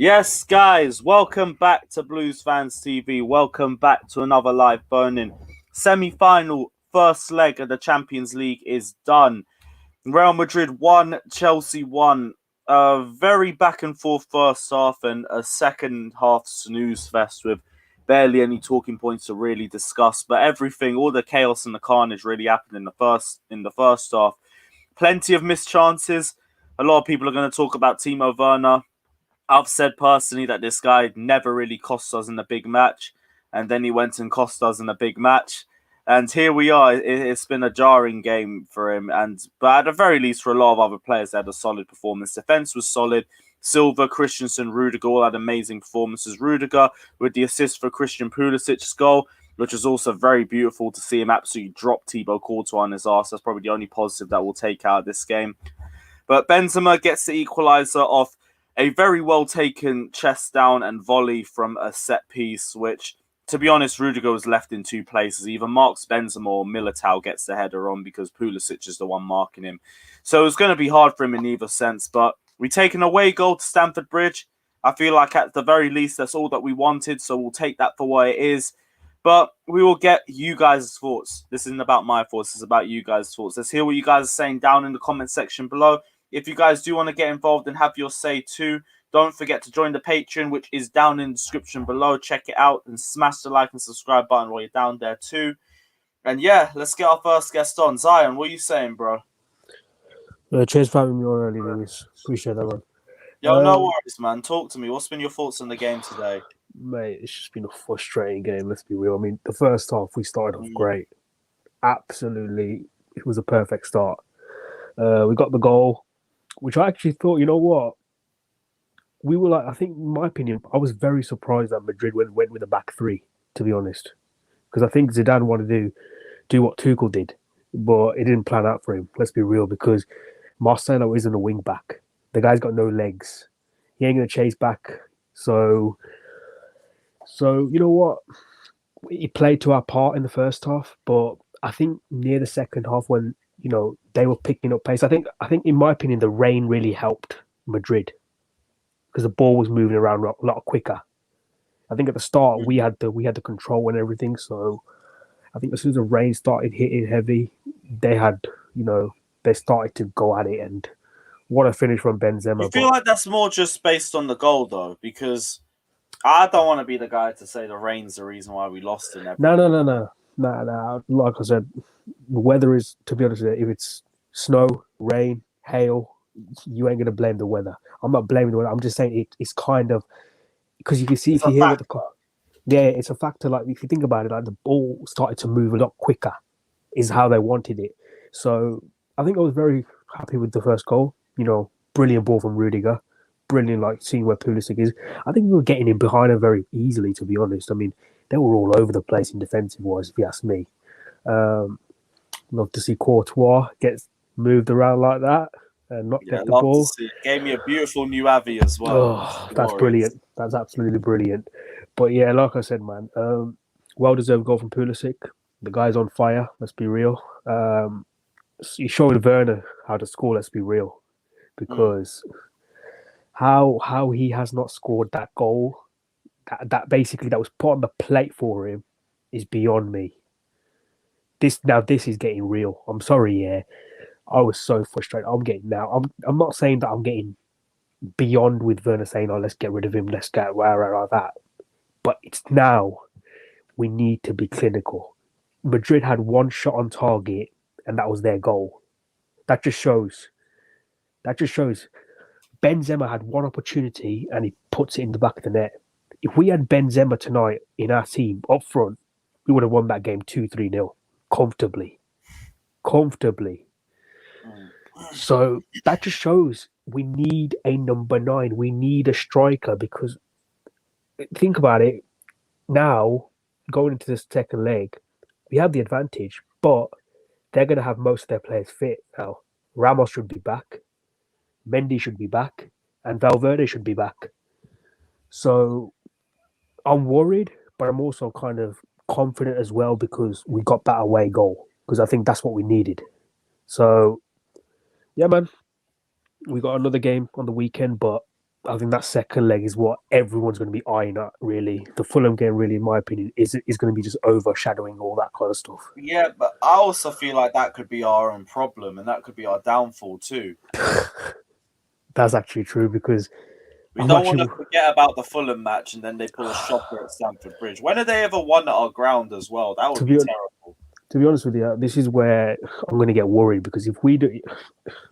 Yes, guys, welcome back to Blues Fans TV. Welcome back to another live burning. Semi-final first leg of the Champions League is done. Real Madrid won, Chelsea won. A very back and forth first half and a second half snooze fest with barely any talking points to really discuss. But everything, all the chaos and the carnage really happened in the first half. Plenty of missed chances. A lot of people are going to talk about Timo Werner. I've said personally that this guy never really cost us in a big match, and then he went and cost us in a big match. And here we are. It's been a jarring game for him, but at the very least, for a lot of other players, they had a solid performance. Defense was solid. Silva, Christensen, Rudiger all had amazing performances. Rudiger with the assist for Christian Pulisic's goal, which was also very beautiful to see him absolutely drop Thibaut Courtois on his arse. That's probably the only positive that we'll take out of this game. But Benzema gets the equaliser off a very well taken chest down and volley from a set piece, which, to be honest, Rudiger was left in two places. Either marks Benzema or Militao gets the header on because Pulisic is the one marking him. So it was going to be hard for him in either sense. But we take an away goal to Stamford Bridge. I feel like at the very least, that's all that we wanted. So we'll take that for what it is. But we will get you guys' thoughts. This isn't about my thoughts. It's about you guys' thoughts. Let's hear what you guys are saying down in the comment section below. If you guys do want to get involved and have your say too, don't forget to join the Patreon, which is down in the description below. Check it out and smash the like and subscribe button while you're down there too. And yeah, let's get our first guest on. Zion, what are you saying, bro? Cheers for having me on early, Lewis. Appreciate that, man. Yo, no worries, man. Talk to me. What's been your thoughts on the game today? Mate, it's just been a frustrating game, let's be real. I mean, the first half, we started off great. Absolutely, it was a perfect start. We got the goal, which I actually thought, you know what? We were like, I think, in my opinion, I was very surprised that Madrid went with a back three, to be honest. Because I think Zidane wanted to do what Tuchel did, but it didn't plan out for him, let's be real, because Marcelo isn't a wing back. The guy's got no legs. He ain't going to chase back. So, you know what? He played to our part in the first half, but I think near the second half when, you know, they were picking up pace, I think in my opinion, the rain really helped Madrid because the ball was moving around a lot quicker. I think at the start we had the control and everything. So I think as soon as the rain started hitting heavy, they started to go at it, and what a finish from Benzema. I feel like that's more just based on the goal though, because I don't want to be the guy to say the rain's the reason why we lost in everything. No. Like I said, the weather is, to be honest with you, if it's snow, rain, hail, you ain't going to blame the weather. I'm not blaming the weather. I'm just saying it's kind of, because you can see if you hear what it's a factor. Like if you think about it, like the ball started to move a lot quicker, is how they wanted it. So I think I was very happy with the first goal. You know, brilliant ball from Rudiger. Brilliant, like seeing where Pulisic is. I think we were getting in behind him very easily, to be honest. I mean, they were all over the place in defensive wise, if you ask me. Love to see Courtois get moved around like that and not get the ball. Gave me a beautiful new Avi as well. Oh, that's brilliant. That's absolutely brilliant. But yeah, like I said, man, well-deserved goal from Pulisic. The guy's on fire, let's be real. He showed Werner how to score, let's be real. Because how he has not scored that goal, that basically that was put on the plate for him, is beyond me. This is getting real. I'm sorry, yeah. I was so frustrated. I'm not saying that I'm getting beyond with Werner saying, "Oh, let's get rid of him. Let's get like that." But it's now we need to be clinical. Madrid had one shot on target, and that was their goal. That just shows. Benzema had one opportunity, and he puts it in the back of the net. If we had Benzema tonight in our team up front, we would have won that game 2-3-0 comfortably. So that just shows we need a number 9. We need a striker, because think about it. Now, going into this second leg, we have the advantage, but they're going to have most of their players fit now. Ramos should be back. Mendy should be back. And Valverde should be back. So I'm worried, but I'm also kind of confident as well because we got that away goal, because I think that's what we needed. So, yeah, man, we got another game on the weekend, but I think that second leg is what everyone's going to be eyeing at, really. The Fulham game, really, in my opinion, is going to be just overshadowing all that kind of stuff. Yeah, but I also feel like that could be our own problem and that could be our downfall too. That's actually true because We don't want to forget about the Fulham match and then they pull a shocker at Stamford Bridge. When have they ever won at our ground as well? That would be terrible. To be honest with you, this is where I'm going to get worried because if we do,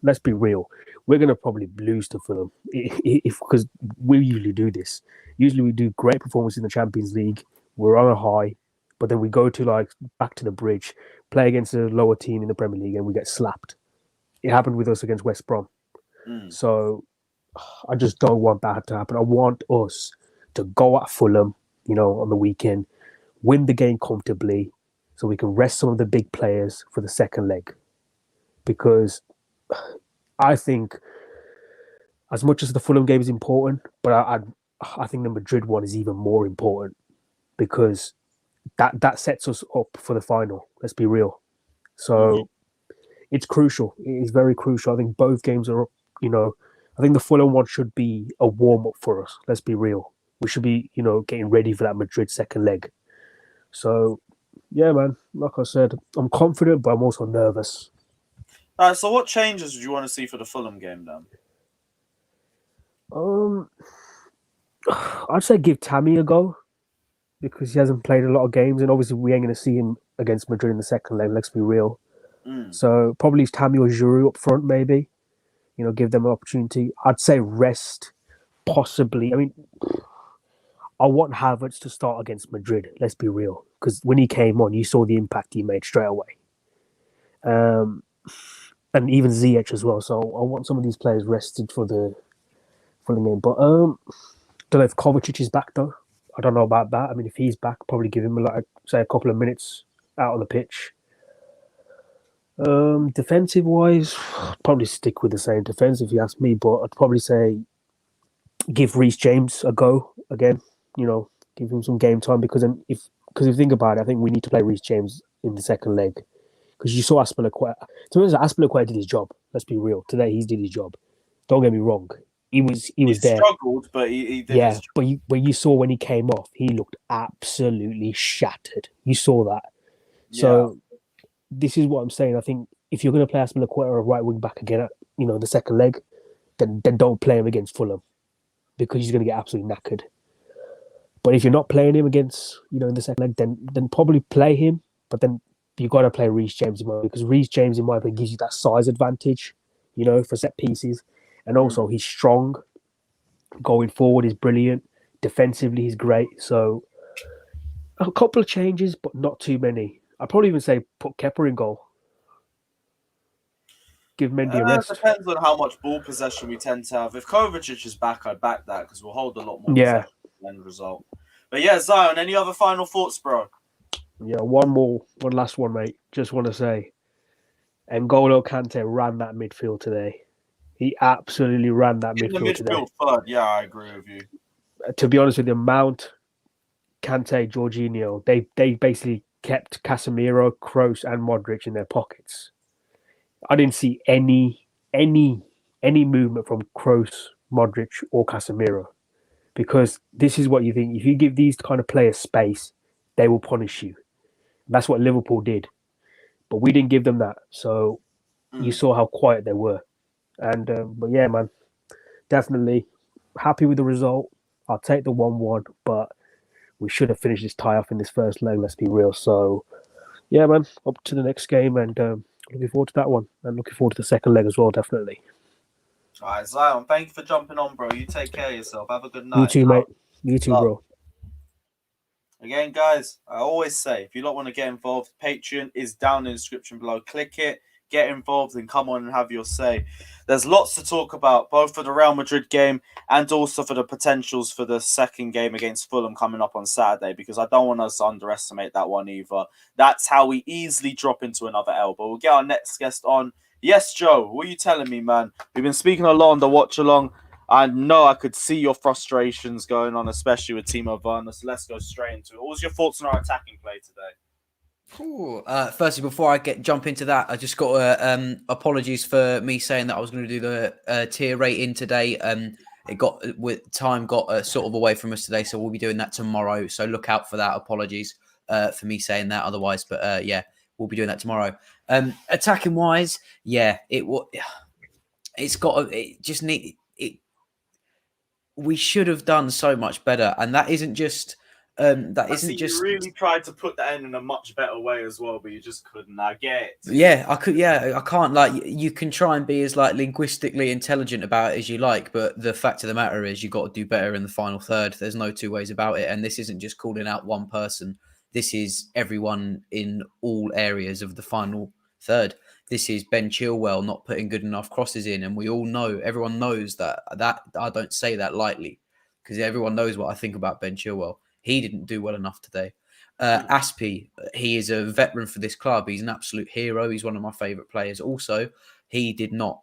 let's be real, we're going to probably lose to Fulham because we usually do this. Usually we do great performance in the Champions League. We're on a high, but then we go to back to the bridge, play against a lower team in the Premier League, and we get slapped. It happened with us against West Brom. So I just don't want that to happen. I want us to go at Fulham, on the weekend, win the game comfortably, so we can rest some of the big players for the second leg. Because I think, as much as the Fulham game is important, but I think the Madrid one is even more important because that sets us up for the final. Let's be real. So it's crucial. It is very crucial. I think both games are, I think the Fulham one should be a warm-up for us. Let's be real. We should be, getting ready for that Madrid second leg. So, yeah, man, like I said, I'm confident, but I'm also nervous. All right, so what changes would you want to see for the Fulham game then? I'd say give Tammy a go because he hasn't played a lot of games, and obviously we ain't going to see him against Madrid in the second leg, let's be real. So probably Tammy or Giroud up front, maybe. Give them an opportunity. I'd say rest, possibly. I mean, I want Havertz to start against Madrid, let's be real. Because when he came on, you saw the impact he made straight away. And even Ziyech as well. So I want some of these players rested for the game. But don't know if Kovacic is back, though. I don't know about that. I mean, if he's back, probably give him, a couple of minutes out on the pitch. Defensive-wise, probably stick with the same defense if you ask me, but I'd probably say give Reece James a go again. Give him some game time because if you think about it, I think we need to play Reece James in the second leg because you saw Aspilicueta. To be honest, Aspilicueta did his job. Let's be real. Today, he did his job. Don't get me wrong. He was there. Struggled, but he did. Yeah, but you saw when he came off, he looked absolutely shattered. You saw that. Yeah. So this is what I'm saying. I think if you're going to play Aspilicueta a right wing back again, the second leg, then don't play him against Fulham because he's going to get absolutely knackered. But if you're not playing him against, in the second leg, then probably play him. But then you got to play Reece James because Reece James, in my opinion, gives you that size advantage, for set pieces. And also he's strong. Going forward, he's brilliant. Defensively, he's great. So a couple of changes, but not too many. I'd probably even say put Kepa in goal. Give Mendy a rest. It depends on how much ball possession we tend to have. If Kovacic is back, I'd back that because we'll hold a lot more possession end result. But yeah, Zion, any other final thoughts, bro? Yeah, one last one, mate. Just want to say, N'Golo Kante ran that midfield today. He absolutely ran that midfield today. Third, yeah, I agree with you. To be honest with you, Mount, Kante, Jorginho, they basically kept Casemiro, Kroos, and Modric in their pockets. I didn't see any movement from Kroos, Modric, or Casemiro. Because this is what you think. If you give these kind of players space, they will punish you. That's what Liverpool did. But we didn't give them that. So you saw how quiet they were. And but yeah, man, definitely happy with the result. I'll take the 1-1, but we should have finished this tie off in this first leg, let's be real. So yeah, man, up to the next game and looking forward to that one. And looking forward to the second leg as well, definitely. All right, Zion, thank you for jumping on, bro. You take care of yourself. Have a good night. You too, mate. You too, bro. Again, guys, I always say, if you don't want to get involved, Patreon is down in the description below. Click it, get involved, and come on and have your say. There's lots to talk about, both for the Real Madrid game and also for the potentials for the second game against Fulham coming up on Saturday, because I don't want us to underestimate that one either. That's how we easily drop into another L. But we'll get our next guest on. Yes, Joe, what are you telling me, man? We've been speaking a lot on the watch along. I know I could see your frustrations going on, especially with Timo Werner. So let's go straight into it. What was your thoughts on our attacking play today? Ooh, firstly, before I jump into that, I just got apologies for me saying that I was going to do the tier rating today. time got sort of away from us today, so we'll be doing that tomorrow. So look out for that. Apologies for me saying that otherwise, but yeah, we'll be doing that tomorrow. Attacking wise, yeah, it's got it just need it. We should have done so much better, and that isn't just You really tried to put that in a much better way as well, but you just couldn't. I get it. Yeah, I could. Yeah, I can't. Like, you can try and be as like linguistically intelligent about it as you like, but the fact of the matter is, you got to do better in the final third. There's no two ways about it, and this isn't just calling out one person. This is everyone in all areas of the final third. This is Ben Chilwell not putting good enough crosses in, and we all know, everyone knows that I don't say that lightly, because everyone knows what I think about Ben Chilwell. He didn't do well enough today. Aspie, he is a veteran for this club. He's an absolute hero. He's one of my favourite players. Also, he did not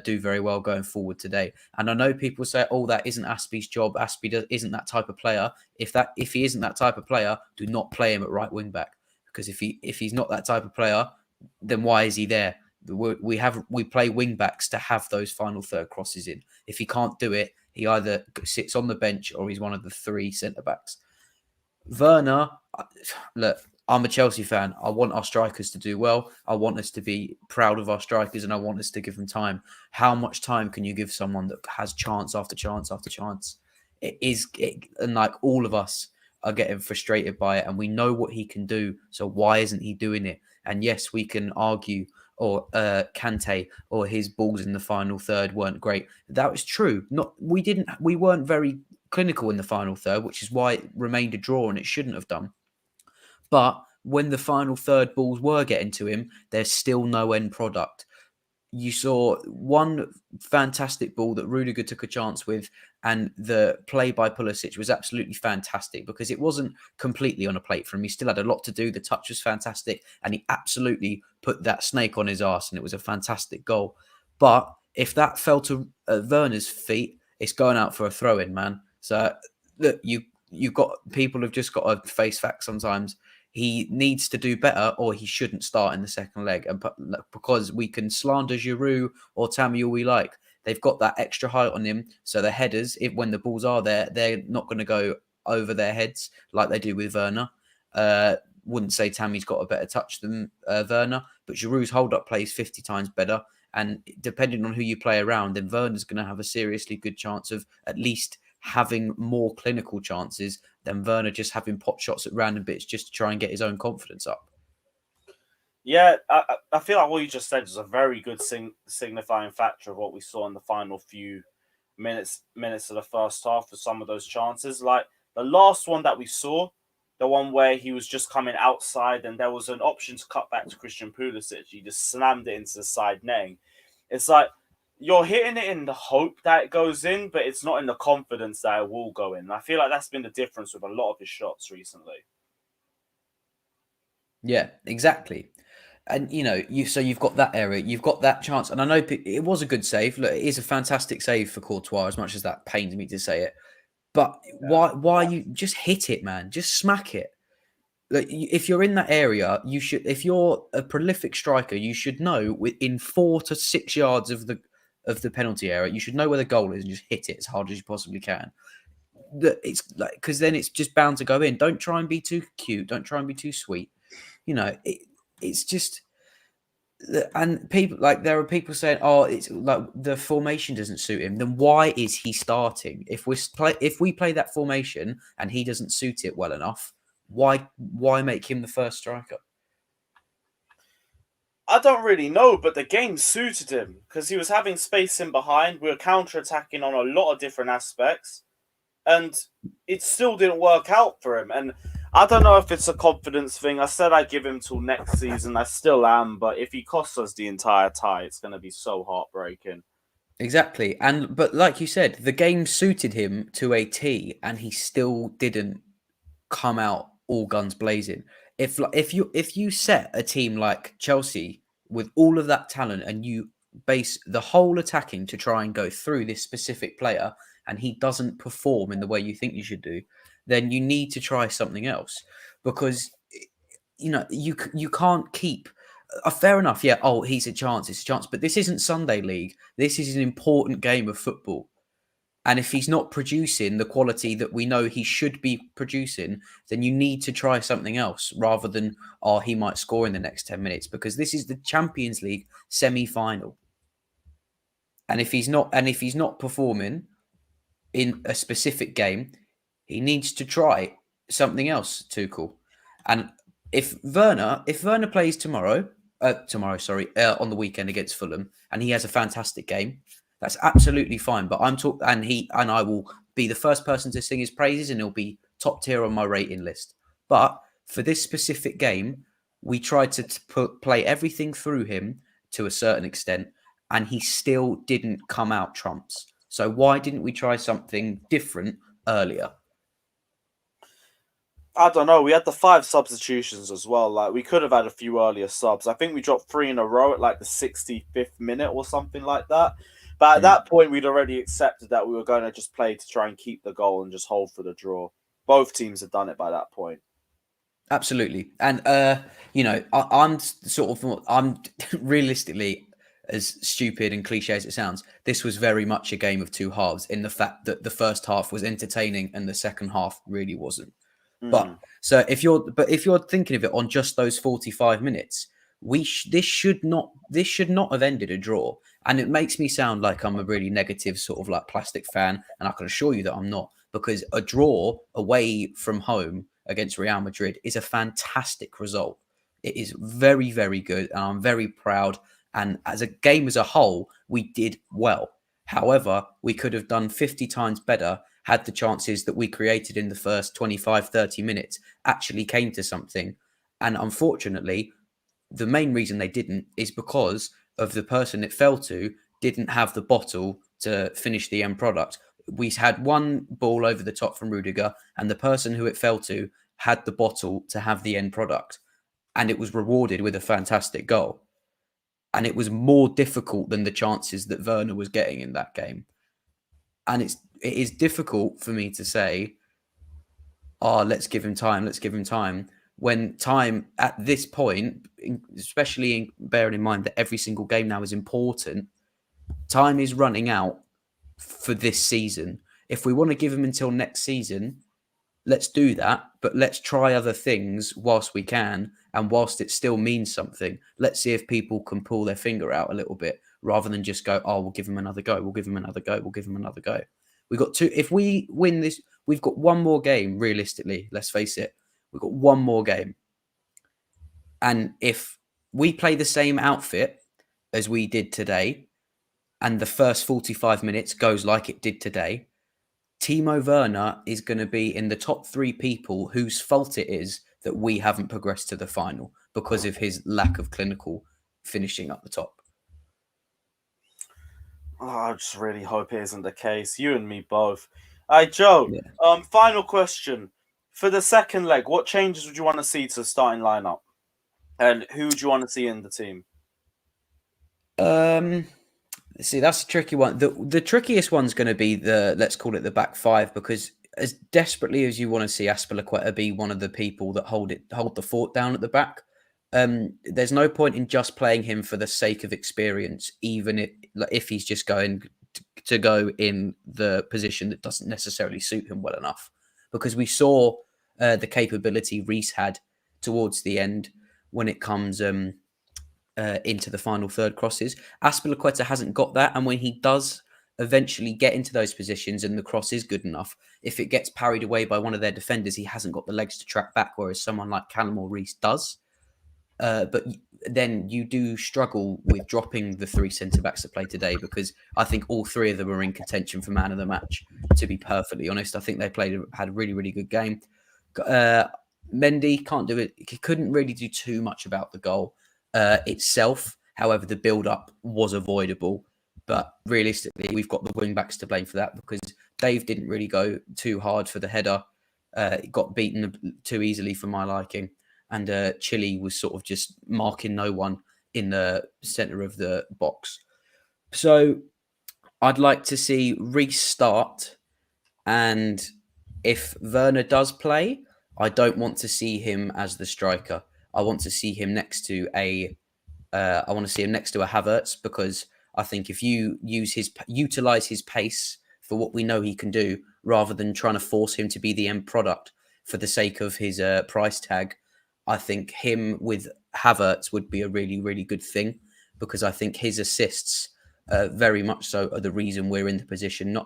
do very well going forward today. And I know people say, "Oh, that isn't Aspie's job. Isn't that type of player. If he isn't that type of player, do not play him at right wing back. Because if he's not that type of player, then why is he there? We play wing backs to have those final third crosses in. If he can't do it, he either sits on the bench or he's one of the three centre backs. Werner, look, I'm a Chelsea fan. I want our strikers to do well. I want us to be proud of our strikers, and I want us to give them time. How much time can you give someone that has chance after chance after chance? And like, all of us are getting frustrated by it, and we know what he can do. So why isn't he doing it? And yes, we can argue, or Kante or his balls in the final third weren't great. That was true. We weren't very clinical in the final third, which is why it remained a draw, and it shouldn't have done. But when the final third balls were getting to him, there's still no end product. You saw one fantastic ball that Rudiger took a chance with, and the play by Pulisic was absolutely fantastic, because it wasn't completely on a plate for him. He still had a lot to do. The touch was fantastic, and he absolutely put that snake on his arse, and it was a fantastic goal. But if that fell to Werner's feet, it's going out for a throw-in, man. So look, you've got people who've just got to face facts sometimes. He needs to do better, or he shouldn't start in the second leg. And because we can slander Giroud or Tammy all we like, they've got that extra height on him. So the headers, when the balls are there, they're not going to go over their heads like they do with Werner. Wouldn't say Tammy's got a better touch than Werner, but Giroud's hold-up play is 50 times better. And depending on who you play around, then Werner's going to have a seriously good chance of at least having more clinical chances than Werner just having pot shots at random bits just to try and get his own confidence up. Yeah, I feel like what you just said is a very good signifying factor of what we saw in the final few minutes of the first half for some of those chances. Like the last one that we saw, the one where he was just coming outside and there was an option to cut back to Christian Pulisic. He just slammed it into the side netting. It's like, you're hitting it in the hope that it goes in, but it's not in the confidence that it will go in. And I feel like that's been the difference with a lot of his shots recently. Yeah, exactly. And, you've got that area, you've got that chance. And I know it was a good save. Look, it is a fantastic save for Courtois, as much as that pains me to say it. But why you just hit it, man? Just smack it. Like, if you're in that area, you should. If you're a prolific striker, you should know within 4 to 6 yards of the penalty area, you should know where the goal is and just hit it as hard as you possibly can. It's like, because then it's just bound to go in. Don't try and be too cute. Don't try and be too sweet. It's just. And people, like, there are people saying, "Oh, it's like the formation doesn't suit him." Then why is he starting? If we play that formation and he doesn't suit it well enough, why make him the first striker? I don't really know, but the game suited him because he was having space in behind. We were counter-attacking on a lot of different aspects, and it still didn't work out for him. And I don't know if it's a confidence thing. I said I'd give him till next season. I still am, but if he costs us the entire tie, it's going to be so heartbreaking. Exactly. But like you said, the game suited him to a T, and he still didn't come out all guns blazing. If you set a team like Chelsea with all of that talent and you base the whole attacking to try and go through this specific player, and he doesn't perform in the way you think you should do, then you need to try something else, because you can't keep. Fair enough, yeah. Oh, it's a chance, but this isn't Sunday League. This is an important game of football. And if he's not producing the quality that we know he should be producing, then you need to try something else rather than, oh, he might score in the next 10 minutes, because this is the Champions League semi-final. And if he's not performing in a specific game, he needs to try something else, Tuchel. And if Werner plays on the weekend against Fulham, and he has a fantastic game, that's absolutely fine. But I will be the first person to sing his praises, and he'll be top tier on my rating list. But for this specific game, we tried to play everything through him to a certain extent, and he still didn't come out trumps. So why didn't we try something different earlier? I don't know. We had the 5 substitutions as well. Like, we could have had a few earlier subs. I think we dropped 3 in a row at like the 65th minute or something like that. But at that point, we'd already accepted that we were going to just play to try and keep the goal and just hold for the draw. Both teams had done it by that point. Absolutely. And, I'm realistically, as stupid and cliche as it sounds, this was very much a game of two halves, in the fact that the first half was entertaining and the second half really wasn't. But so if you're thinking of it on just those 45 minutes, this should not have ended a draw. And it makes me sound like I'm a really negative sort of like plastic fan, and I can assure you that I'm not, because a draw away from home against Real Madrid is a fantastic result. It is very, very good, and I'm very proud. And as a game as a whole, we did well. However, we could have done 50 times better had the chances that we created in the first 25, 30 minutes actually came to something. And unfortunately, the main reason they didn't is because of the person it fell to didn't have the bottle to finish the end product. We had one ball over the top from Rudiger, and the person who it fell to had the bottle to have the end product. And it was rewarded with a fantastic goal. And it was more difficult than the chances that Werner was getting in that game. And it is difficult for me to say, let's give him time, when time at this point, especially bearing in mind that every single game now is important, time is running out for this season. If we want to give him until next season, let's do that, but let's try other things whilst we can, and whilst it still means something. Let's see if people can pull their finger out a little bit, rather than just go, we'll give him another go, we'll give him another go, we'll give him another go. We've got two. If we win this, we've got one more game, realistically. Let's face it. We've got one more game. And if we play the same outfit as we did today, and the first 45 minutes goes like it did today, Timo Werner is going to be in the top 3 people whose fault it is that we haven't progressed to the final, because of his lack of clinical finishing up the top. I just really hope it isn't the case. You and me both. Hey, Joe, final question. For the second leg, what changes would you want to see to the starting lineup? And who do you want to see in the team? See, that's a tricky one. The trickiest one's going to be let's call it the back 5, because as desperately as you want to see Azpilicueta be one of the people that hold the fort down at the back, there's no point in just playing him for the sake of experience, even if he's just going to go in the position that doesn't necessarily suit him well enough. Because we saw the capability Reece had towards the end when it comes into the final third crosses. Azpilicueta hasn't got that, and when he does eventually get into those positions and the cross is good enough, if it gets parried away by one of their defenders, he hasn't got the legs to track back, whereas someone like Callum or Reece does. But then you do struggle with dropping the 3 centre-backs to play today, because I think all 3 of them are in contention for man of the match, to be perfectly honest. I think they had a really, really good game. Mendy can't do it. He couldn't really do too much about the goal itself. However, the build-up was avoidable. But realistically, we've got the wing-backs to blame for that, because Dave didn't really go too hard for the header. It got beaten too easily for my liking. And Chile was sort of just marking no one in the centre of the box. So I'd like to see Reece start. And if Werner does play, I don't want to see him as the striker. I want to see him next to a Havertz, because I think if you utilise his pace for what we know he can do, rather than trying to force him to be the end product for the sake of his price tag. I think him with Havertz would be a really, really good thing, because I think his assists very much so are the reason we're in the position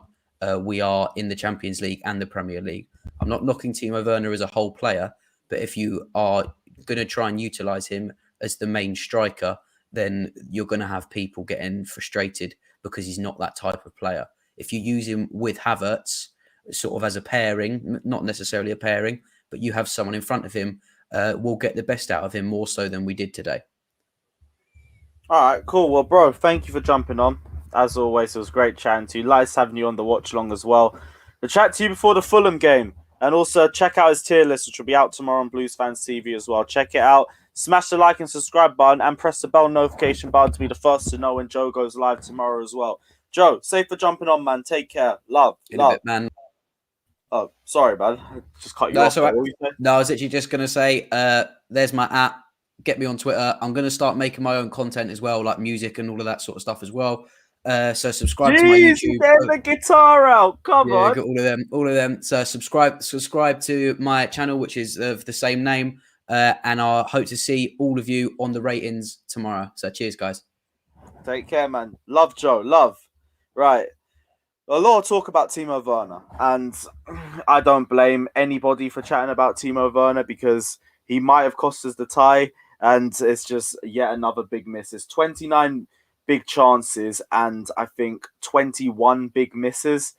we are in the Champions League and the Premier League. I'm not knocking Timo Werner as a whole player, but if you are going to try and utilise him as the main striker, then you're going to have people getting frustrated because he's not that type of player. If you use him with Havertz, sort of as a pairing, not necessarily a pairing, but you have someone in front of him, we'll get the best out of him more so than we did today. All right, cool. Well, bro, thank you for jumping on. As always, it was great chatting to you. Nice having you on the watch along as well. We'll chat to you before the Fulham game. And also check out his tier list, which will be out tomorrow on Blues Fans TV as well. Check it out. Smash the like and subscribe button and press the bell notification button to be the first to know when Joe goes live tomorrow as well. Joe, safe for jumping on, man. Take care. Love. In a bit, man. Oh, sorry, man. I just cut you off. All right. No, I was actually just going to say, there's my app. Get me on Twitter. I'm going to start making my own content as well, like music and all of that sort of stuff as well. So subscribe to my YouTube. Get the guitar out. Come on. Got all of them. So subscribe to my channel, which is of the same name. And I hope to see all of you on the ratings tomorrow. So cheers, guys. Take care, man. Love, Joe. Love. Right. A lot of talk about Timo Werner. And I don't blame anybody for chatting about Timo Werner, because he might have cost us the tie. And it's just yet another big miss. It's 29 big chances and I think 21 big misses.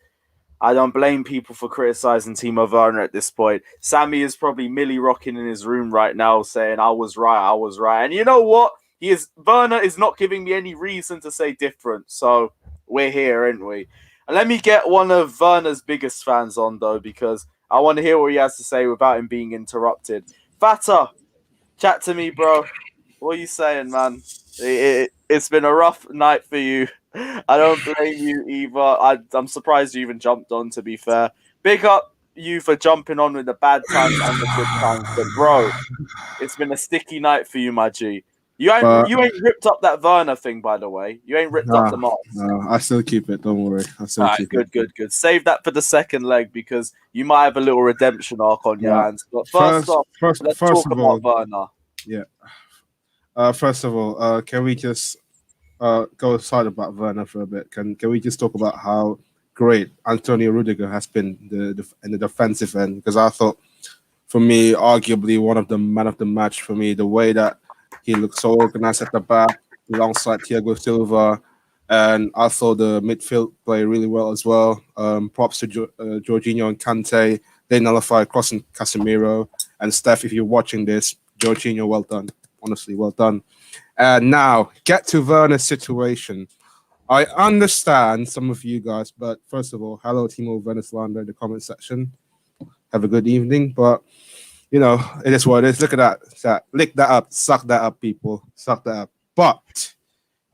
I don't blame people for criticizing Timo Werner at this point. Sammy is probably milli rocking in his room right now saying, I was right. And you know what? Werner is not giving me any reason to say different. So we're here, aren't we? And let me get one of Werner's biggest fans on, though, because I want to hear what he has to say without him being interrupted. Fata, chat to me, bro. What are you saying, man? It's been a rough night for you. I don't blame you either. I'm surprised you even jumped on, to be fair. Big up you for jumping on with the bad times and the good times. But, bro, it's been a sticky night for you, my G. You ain't ripped up that Werner thing, by the way. You ain't ripped up the marks. No, I still keep it. Don't worry. I still keep it. Good. Save that for the second leg, because you might have a little redemption arc on your hands. But let's talk about Werner. Yeah. First of all, can we just go aside about Werner for a bit? Can we just talk about how great Antonio Rudiger has been in the defensive end? Because I thought, for me, arguably one of the man of the match for me, the way that he looked so organized at the back alongside Thiago Silva. And I thought the midfield played really well as well. Props to Jorginho and Kante. They nullified crossing Casemiro. And Steph, if you're watching this, Jorginho, well done. Honestly, well done. And now, get to Werner's situation. I understand some of you guys, but first of all, hello, Timo Werner in the comment section. Have a good evening. But, you know, it is what it is. Look at that. Lick that up. Suck that up, people. Suck that up. But,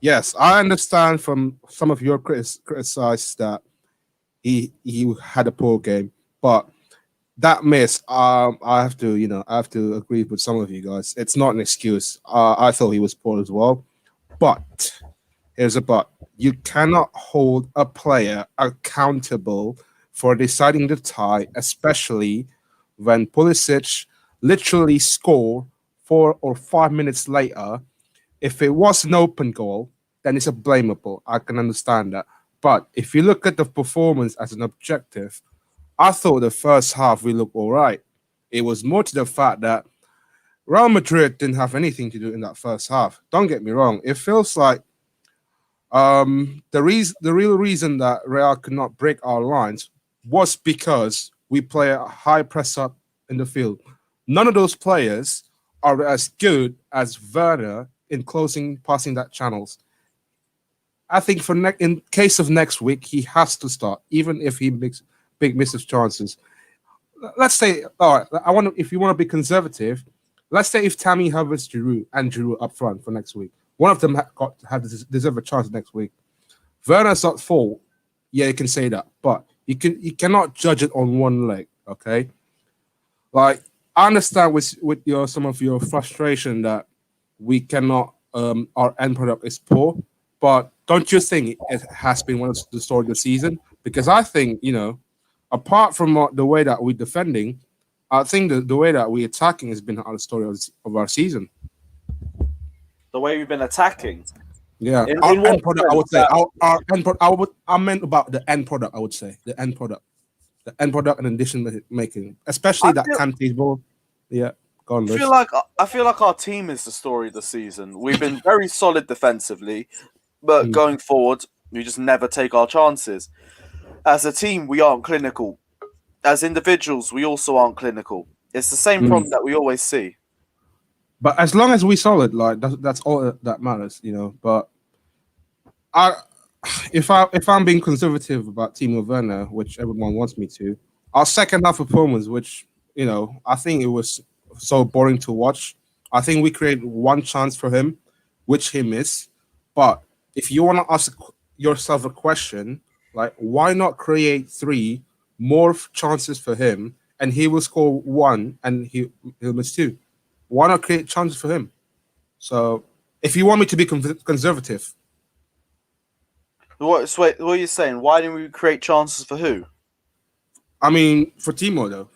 yes, I understand from some of your criticized that he had a poor game. But that miss, I have to agree with some of you guys. It's not an excuse. I thought he was poor as well. But, here's a but. You cannot hold a player accountable for deciding the tie, especially when Pulisic literally scored 4 or 5 minutes later. If it was an open goal, then it's a blamable. I can understand that. But if you look at the performance as an objective, I thought the first half we looked all right. It was more to the fact that Real Madrid didn't have anything to do in that first half. Don't get me wrong. It feels like the real reason that Real could not break our lines was because we play a high press up in the field. None of those players are as good as Werner in passing that channels. I think in case of next week, he has to start, even if he makes big misses chances. Let's say, all right, if you want to be conservative, let's say if Tammy Havertz, Giroud up front for next week, one of them deserve a chance next week. Werner's not full. Yeah, you can say that, but you cannot judge it on one leg. Okay, like I understand with some of your frustration that we cannot. Our end product is poor, but don't you think it has been one of the story of the season? because I think, apart from the way that we're defending, I think the way that we're attacking has been the story of our season. The way we've been attacking. Yeah, In our what end product, I would say. sense? Our end product. I meant about the end product. I would say the end product and decision making, especially that Kante's ball. Yeah, go on, I Liz. feel like our team is the story of the season. We've been very solid defensively, but going forward, we just never take our chances. As a team, we aren't clinical. As individuals, we also aren't clinical. It's the same problem that we always see. But as long as we're solid, like that's all that matters, But if I'm being conservative about Timo Werner, which everyone wants me to, our second half performance, which I think it was so boring to watch. I think we created one chance for him, which he missed. But if you want to ask yourself a question, like why not create 3 more chances for him, and he will score 1 and he'll miss 2? Why not create chances for him? So, if you want me to be conservative, What are you saying? Why didn't we create chances for who? I mean, for Timo though,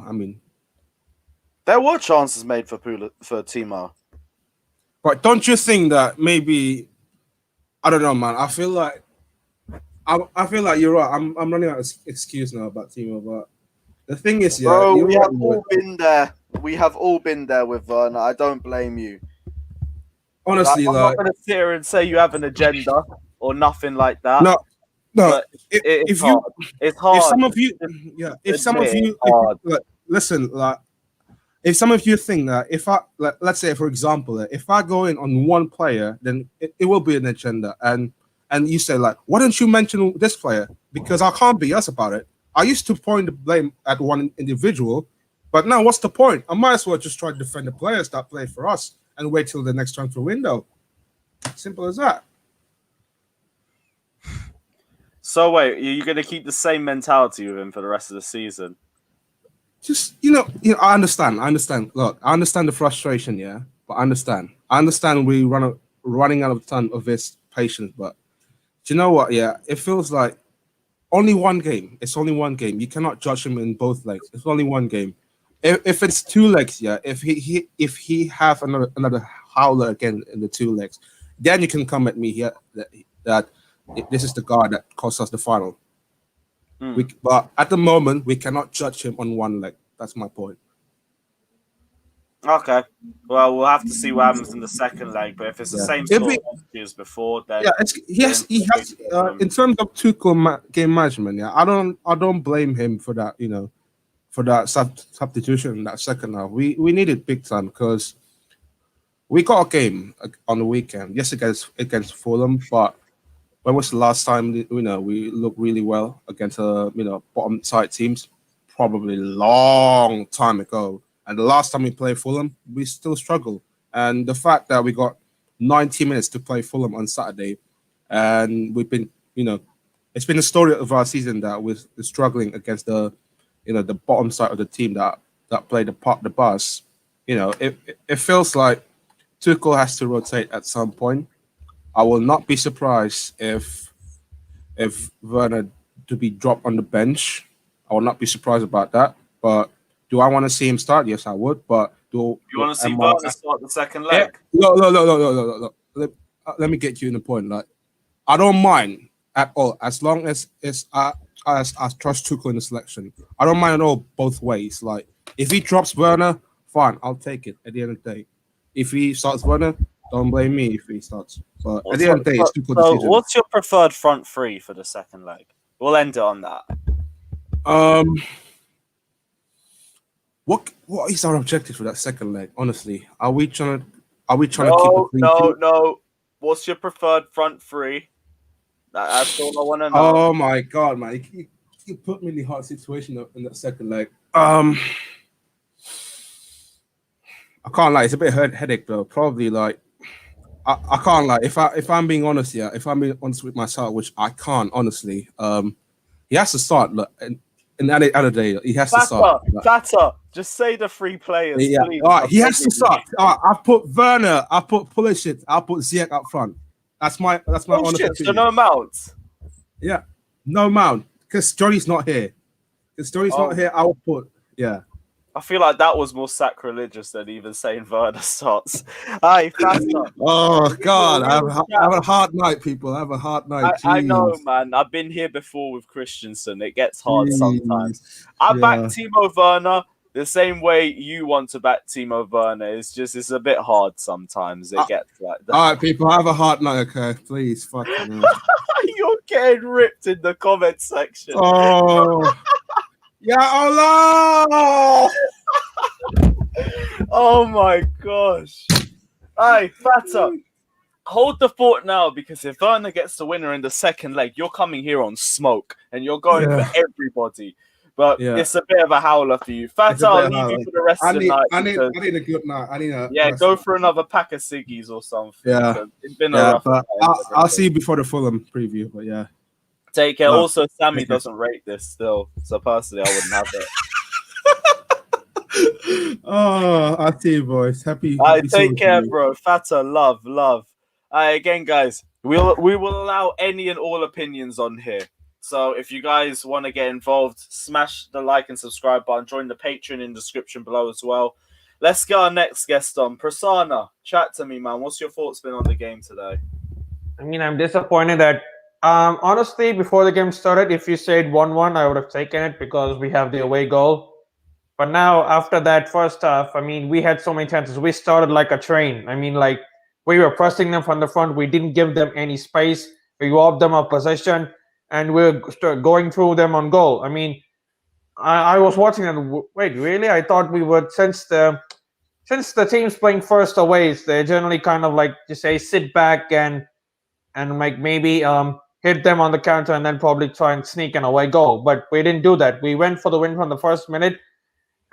I mean, there were chances made for Timo. But don't you think that maybe, I don't know, man. I feel like you're right. I'm running out of excuse now about Timo, but the thing is, Bro, you're we right, have all been there. We have all been there with Werner. I don't blame you. honestly, I'm not going to sit here and say you have an agenda or nothing like that. No. But If hard. It's hard. If some of you, listen, like, if some of you think that if I, let's say for example, if I go in on one player, then it will be an agenda, and you say like, why don't you mention this player? Because I can't be us about it. I used to point the blame at one individual, but now what's the point? I might as well just try to defend the players that play for us and wait till the next transfer window. Simple as that. So wait, are you going to keep the same mentality with him for the rest of the season? Just I understand. Look, I understand the frustration, yeah, but I understand we running out of time of his patience. But do you know what? Yeah, it feels like only one game. It's only one game. You cannot judge him in both legs. It's only one game. If it's 2 legs, yeah. If he have another howler again in the 2 legs, then you can come at me here that this is the guy that cost us the final. But at the moment, we cannot judge him on one leg. That's my point. Okay. Well, we'll have to see what happens in the second leg. But if it's the same sort of as before, then he has. In terms of Tuchel game management, yeah, I don't blame him for that. For that substitution in that second half. We needed big time because we got a game on the weekend. Yes, against Fulham, but when was the last time we looked really well against bottom side teams? Probably a long time ago. And the last time we played Fulham, we still struggle. And the fact that we got 90 minutes to play Fulham on Saturday, and we've been, it's been a story of our season that we're struggling against the bottom side of the team that played the bus. It feels like Tuchel has to rotate at some point. I will not be surprised if Werner to be dropped on the bench. I will not be surprised about that. But do I want to see him start? Yes, I would. But you want to see Werner start the second leg? No. Let me get you in the point. Like, I don't mind at all as long as I trust Tuchel in the selection. I don't mind at all both ways. Like, if he drops Werner, fine, I'll take it at the end of the day. If he starts Werner, don't blame me if he starts. But at the end of the day, it's Tuchel's decision. What's your preferred front 3 for the second leg? We'll end it on that. What is our objective for that second leg? Honestly, are we trying to keep it clean? No. What's your preferred front 3? That's all I want to know. Oh my god, man! You put me in the hard situation in that second leg. I can't lie. It's a bit headache though. Probably like I can't lie. If I'm being honest, yeah. If I'm being honest with myself, which I can't honestly. He has to start. Look, in the other day, he has to start. Fatter. Just say the 3 players, yeah. please. All right, he has to start. I've put Werner. I put Pulisic. I put Ziyech up front. That's my honest opinion. So no Mount. Yeah, no Mount. because Johnny's not here. Because Johnny's not here, I will put I feel like that was more sacrilegious than even saying Werner starts. Aye, faster. Oh God, I have a hard night, people. I have a hard night. I know, man. I've been here before with Christensen. It gets hard sometimes. I back Timo Werner the same way you want to back Timo Werner. It's a bit hard sometimes. It gets like that. All right, people, have a hard night, okay? Please, fucking hell. You're getting ripped in the comment section. Oh. Yeah, Allah! Oh my gosh. Aye, Fata. Hold the fort now, because if Werner gets the winner in the second leg, you're coming here on smoke and you're going for everybody. But it's a bit of a howler for you. Fata, I'll leave you for the rest of the night. I need a good night. Go for another pack of ciggies or something. Yeah. It's been a rough but I'll see you before the Fulham preview, but yeah. Take care. Also, Sammy doesn't rate this still, so personally, I wouldn't have it. Oh, I'll see you, boys. Happy take care, bro. Fata, love. Again, guys, we will allow any and all opinions on here. So if you guys want to get involved, smash the like and subscribe button. Join the Patreon in the description below as well. Let's get our next guest on. Prasanna, chat to me, man. What's your thoughts been on the game today? I mean, I'm disappointed that honestly, before the game started, if you said 1-1, I would have taken it because we have the away goal. But now, after that first half, I mean, we had so many chances. We started like a train. I mean, like, we were pressing them from the front. We didn't give them any space. We robbed them of possession, and we were going through them on goal. I mean, I was watching and wait, really? I thought we would, since the team's playing first away, they generally kind of like just say sit back and like maybe hit them on the counter and then probably try and sneak an away goal. But we didn't do that. We went for the win from the first minute.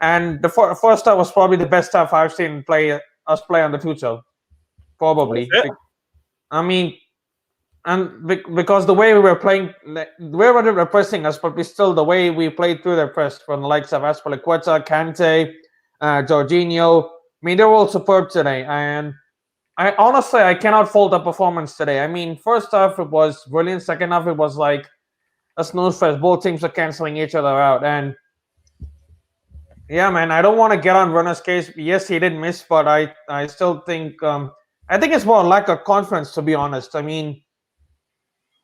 And the first half was probably the best half I've seen us play under Tuchel. Probably. I mean, and because the way we were playing, we were pressing us, but the way we played through their press from the likes of Azpilicueta, Kante, Jorginho. I mean, they were all superb today. And I cannot fault the performance today. I mean, first half it was brilliant. Second half it was like a snooze fest. Both teams are canceling each other out. And yeah, man, I don't want to get on Werner's case. Yes, he did miss, but I still think I think it's more lack of confidence, to be honest. I mean,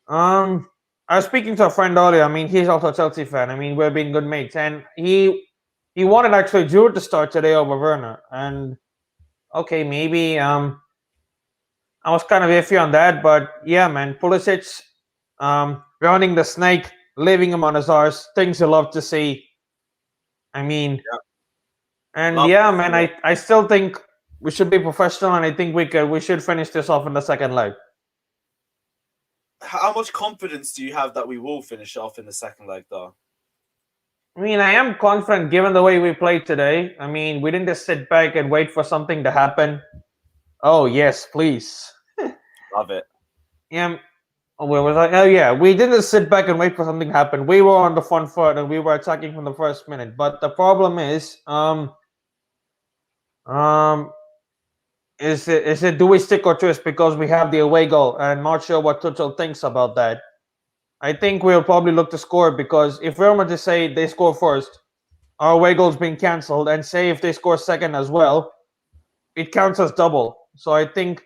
I was speaking to a friend earlier. I mean, he's also a Chelsea fan. I mean, we've been good mates, and he wanted actually Drew to start today over Werner. And okay, maybe I was kind of iffy on that, but yeah, man, Pulisic running the snake, leaving him on his arse, things you love to see. I mean, and man, I still think we should be professional, and I think we should finish this off in the second leg. How much confidence do you have that we will finish off in the second leg, though? I mean, I am confident given the way we played today. I mean, we didn't just sit back and wait for something to happen. Oh, yes, please. Love it. Yeah. Where was I? Oh, yeah. We didn't sit back and wait for something to happen. We were on the front foot and we were attacking from the first minute. But the problem is it do we stick or twist because we have the away goal? And I'm not sure what Tuchel thinks about that. I think we'll probably look to score because if Real Madrid say they score first, our away goal's being cancelled, and say if they score second as well, it counts as double. So I think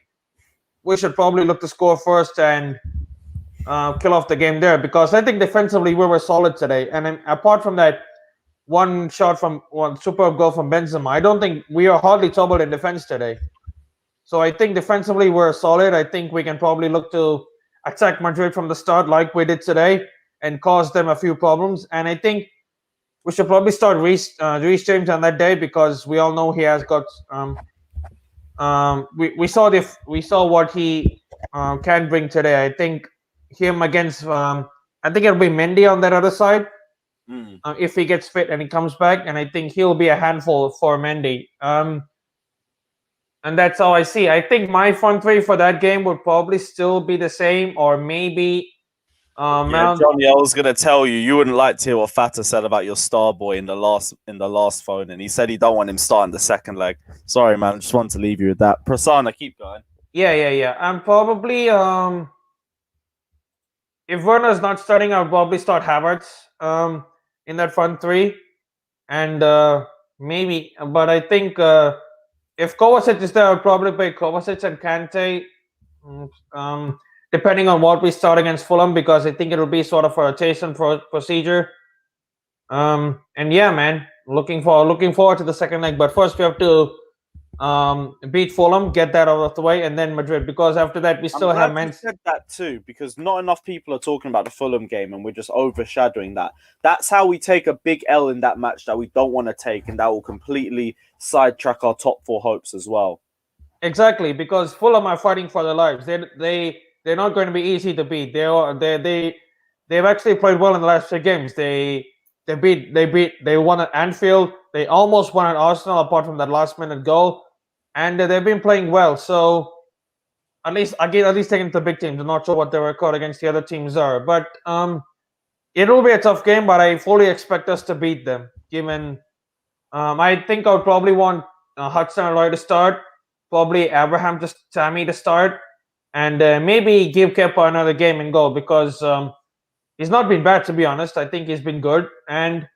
we should probably look to score first and kill off the game there, because I think defensively we were solid today. And apart from that one superb goal from Benzema, I don't think we are hardly troubled in defense today. So I think defensively we're solid. I think we can probably look to attack Madrid from the start like we did today and cause them a few problems. And I think we should probably start Reece James on that day, because we all know he has got we saw what he can bring today. I think him against I think it'll be Mendy on that other side if he gets fit and he comes back, and I think he'll be a handful for Mendy. And that's how I see. I think my front three for that game would probably still be the same, or maybe Mount. Johnny, I was gonna tell you wouldn't like to hear what Fata said about your star boy in the last phone, and he said he don't want him starting the second leg. Sorry, man, just wanted to leave you with that. Prasanna, keep going. Yeah. I'm probably if Werner's not starting, I'll probably start Havertz in that front three, and maybe. But I think if Kovacic is there, I'll probably play Kovacic and Kante, depending on what we start against Fulham, because I think it'll be sort of a rotation procedure. And yeah, man, looking forward to the second leg. But first, we have to beat Fulham, get that out of the way, and then Madrid, because after that we still have You said that too, because not enough people are talking about the Fulham game, and we're just overshadowing that. That's how we take a big L in that match that we don't want to take, and that will completely sidetrack our top four hopes as well. Exactly, because Fulham are fighting for their lives. They're not going to be easy to beat. They've actually played well in the last 3 games. They won at Anfield. They almost won at Arsenal, apart from that last minute goal, and they've been playing well. So at least taking the big teams. I'm not sure what their record against the other teams are, but it'll be a tough game. But I fully expect us to beat them. Given I think I would probably want Hudson-Odoi to start, probably Abraham Tammy to start, and maybe give Kepa another game in goal, because he's not been bad, to be honest. I think he's been good. And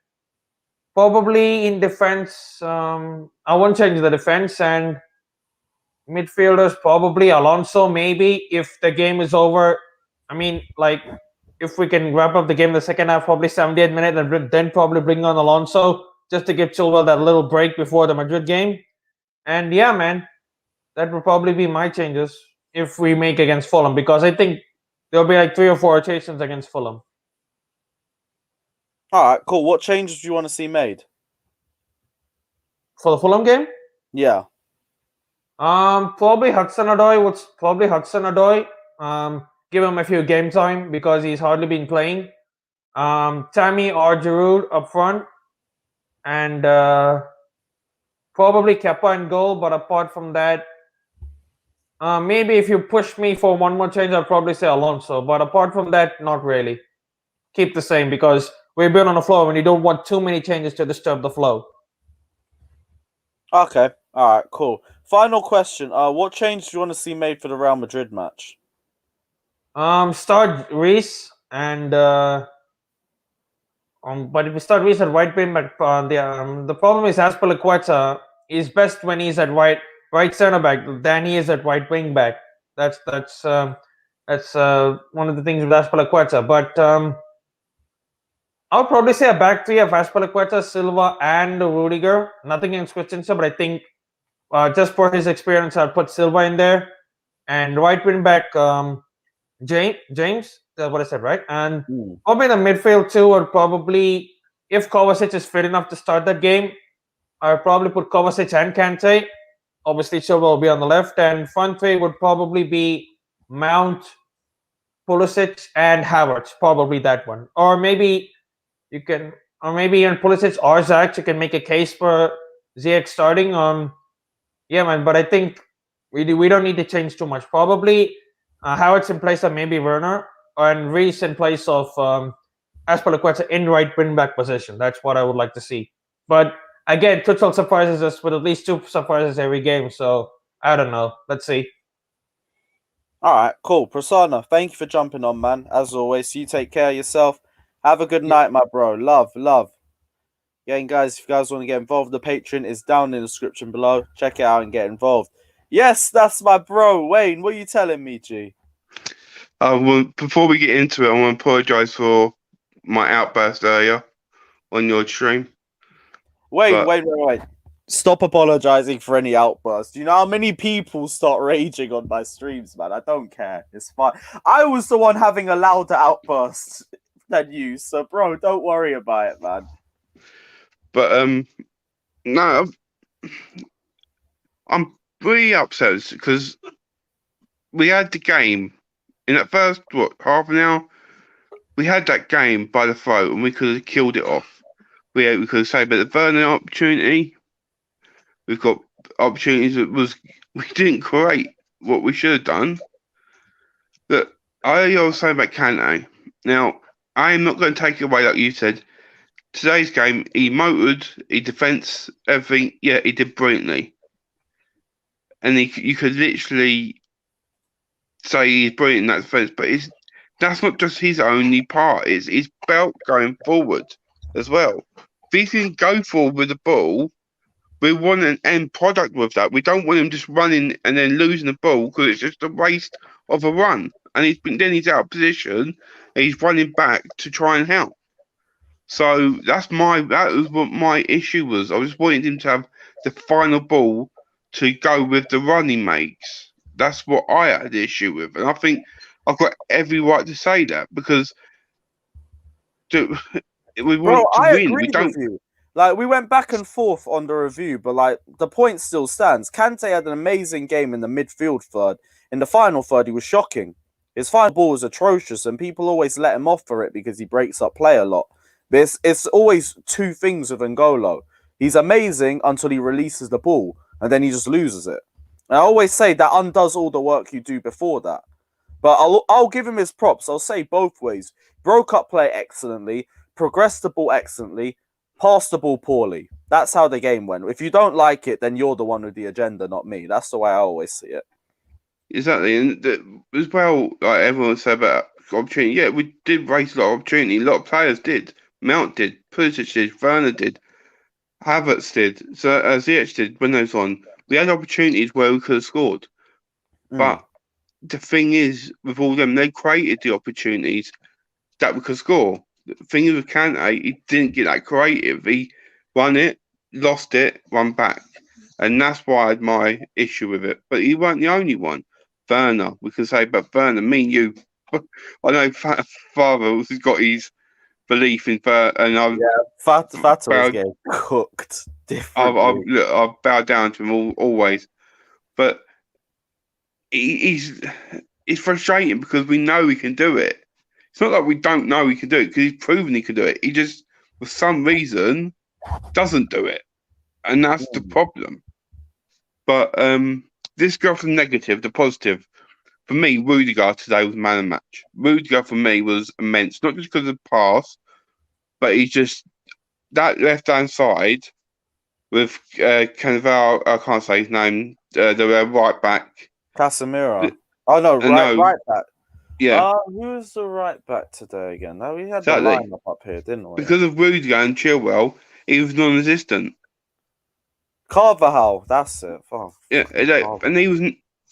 probably in defense, I won't change the defense, and midfielders probably Alonso, maybe, if the game is over. I mean, like, if we can wrap up the game in the second half, probably 78 minutes, and then probably bring on Alonso just to give Chilwell that little break before the Madrid game. And yeah, man, that will probably be my changes if we make against Fulham, because I think there'll be like 3 or 4 rotations against Fulham. All right, cool. What changes do you want to see made For the Fulham game? Yeah. Probably Hudson-Odoi. Give him a few game time, because he's hardly been playing. Tammy or Giroud up front, and probably Kepa in goal. But apart from that, maybe if you push me for one more change, I'll probably say Alonso. But apart from that, not really. Keep the same, because we're built on the flow, and you don't want too many changes to disturb the flow. Okay. All right, cool. Final question. What change do you want to see made for the Real Madrid match? Start Reece, and but if we start Reece at right wing back, the problem is Azpilicueta is best when he's at right center back than he is at right wing back. That's one of the things with Azpilicueta. But I'll probably say a back three of Azpilicueta, Silva, and Rudiger. Nothing against Christensen, but I think just for his experience, I'll put Silva in there. And right wing back, James, that's what I said, right? And probably the midfield too, or probably, if Kovacic is fit enough to start that game, I'll probably put Kovacic and Kante. Obviously, Chilwell will be on the left, and front three would probably be Mount, Pulisic, and Havertz. Probably that one, or maybe in Pulisic or Zach, you can make a case for Ziyech starting. Yeah, man. But I think we don't need to change too much. Probably Havertz in place of maybe Werner, and Reece in place of Azpilicueta in right wing back position. That's what I would like to see. But again, Tuchel surprises us with at least 2 surprises every game. So I don't know. Let's see. All right, cool. Prasanna, thank you for jumping on, man. As always, you take care of yourself. Have a good night, my bro. Love. Again, guys, if you guys want to get involved, the Patreon is down in the description below. Check it out and get involved. Yes, that's my bro, Wayne. What are you telling me, G? Well, before we get into it, I want to apologise for my outburst earlier on your stream. Wait. Stop apologizing for any outbursts. You know how many people start raging on my streams, man? I don't care. It's fine. I was the one having a louder outburst than you, so bro, don't worry about it, man. But no, I'm really upset because we had the game in that first half an hour. We had that game by the throat, and we could have killed it off. We could have saved the Werner opportunity. We've got opportunities that we didn't create what we should have done. But I always say about Kante. Now, I am not going to take it away like you said. Today's game, he motored, he defends everything. Yeah, he did brilliantly. And you could literally say he's brilliant in that defence, but that's not just his only part. It's his belt going forward as well. If he can go forward with the ball, we want an end product with that. We don't want him just running and then losing the ball because it's just a waste of a run. And he's out of position. And he's running back to try and help. So that was what my issue was. I just wanted him to have the final ball to go with the run he makes. That's what I had the issue with, and I think I've got every right to say that because we want to I win. agree We don't. with you. Like, we went back and forth on the review, but like the point still stands. Kante had an amazing game in the midfield third. In the final third, he was shocking. His final ball was atrocious, and people always let him off for it because he breaks up play a lot. But it's always two things with N'Golo. He's amazing until he releases the ball, and then he just loses it. And I always say that undoes all the work you do before that. But I'll give him his props. I'll say both ways. Broke up play excellently, progressed the ball excellently, passed the ball poorly. That's how the game went. If you don't like it, then you're the one with the agenda, not me. That's the way I always see it. Exactly, and as well, like everyone said about opportunity. Yeah, we did waste a lot of opportunity. A lot of players did. Mount did. Pulisic did. Werner did. Havertz did. So Ziyech did. When those on, we had opportunities where we could have scored. But the thing is, with all them, they created the opportunities that we could score. The thing is with Kante, he didn't get that creative. He won it, lost it, won back. And that's why I had my issue with it. But he weren't the only one. Werner, we can say about Werner, me and you. I know Father has got his belief in Werner, and Fata was getting cooked differently. I've bowed down to him always. But he's frustrating because we know he can do it. It's not like we don't know he can do it because he's proven he can do it. He just, for some reason, doesn't do it. And that's the problem. But this go from negative to positive. For me, Rudiger today was man of the match. Rudiger for me was immense, not just because of the pass, but he's just that left-hand side with Cannavaro, I can't say his name, the right back. Casemiro. Right back. Yeah. Who's the right back today again? No, we had Exactly. the lineup up here, didn't we? Because of Rudiger and Chilwell, he was non-existent. Carvajal, that's it. Oh, Yeah, and he was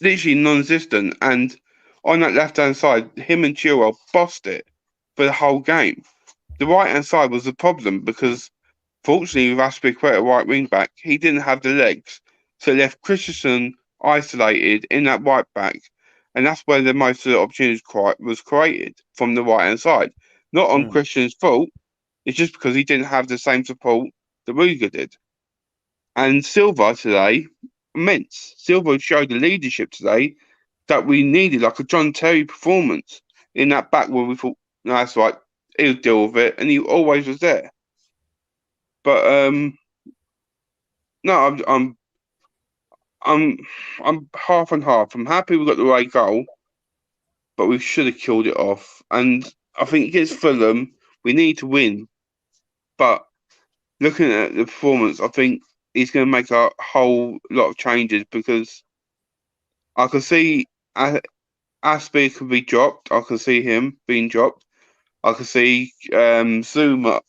literally non-existent. And on that left-hand side, him and Chilwell bossed it for the whole game. The right-hand side was the problem because, fortunately, with Aspilicueta right wing-back, he didn't have the legs. So left Christensen isolated in that right-back. And that's where the most of the opportunities was created, from the right-hand side. Not on Christian's fault. It's just because he didn't have the same support that Rudiger did. And Silva today, immense. Silva showed the leadership today that we needed, like a John Terry performance in that back where we thought, no, that's right, he'll deal with it, and he always was there. But no, I'm half and half. I'm happy we got the right goal, but we should have killed it off. And I think against Fulham, we need to win. But looking at the performance, I think he's going to make a whole lot of changes because I can see Aspie could be dropped. I can see him being dropped. I can see Zuma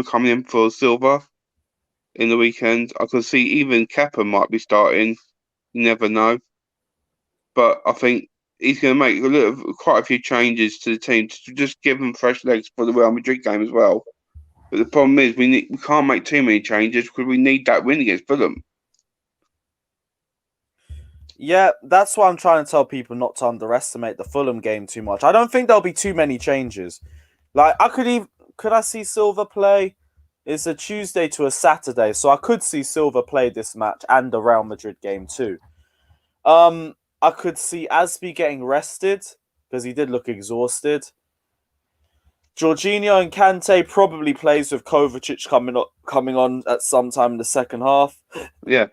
coming in for Silva in the weekend. I can see even Kepa might be starting. You never know. But I think he's going to make quite a few changes to the team to just give them fresh legs for the Real Madrid game as well. But the problem is we can't make too many changes because we need that win against Fulham. Yeah, that's why I'm trying to tell people not to underestimate the Fulham game too much. I don't think there'll be too many changes. Like, could I see Silva play? It's a Tuesday to a Saturday, so I could see Silva play this match and the Real Madrid game too. I could see Aspie getting rested because he did look exhausted. Jorginho and Kante probably plays with Kovacic coming on at some time in the second half. Yeah.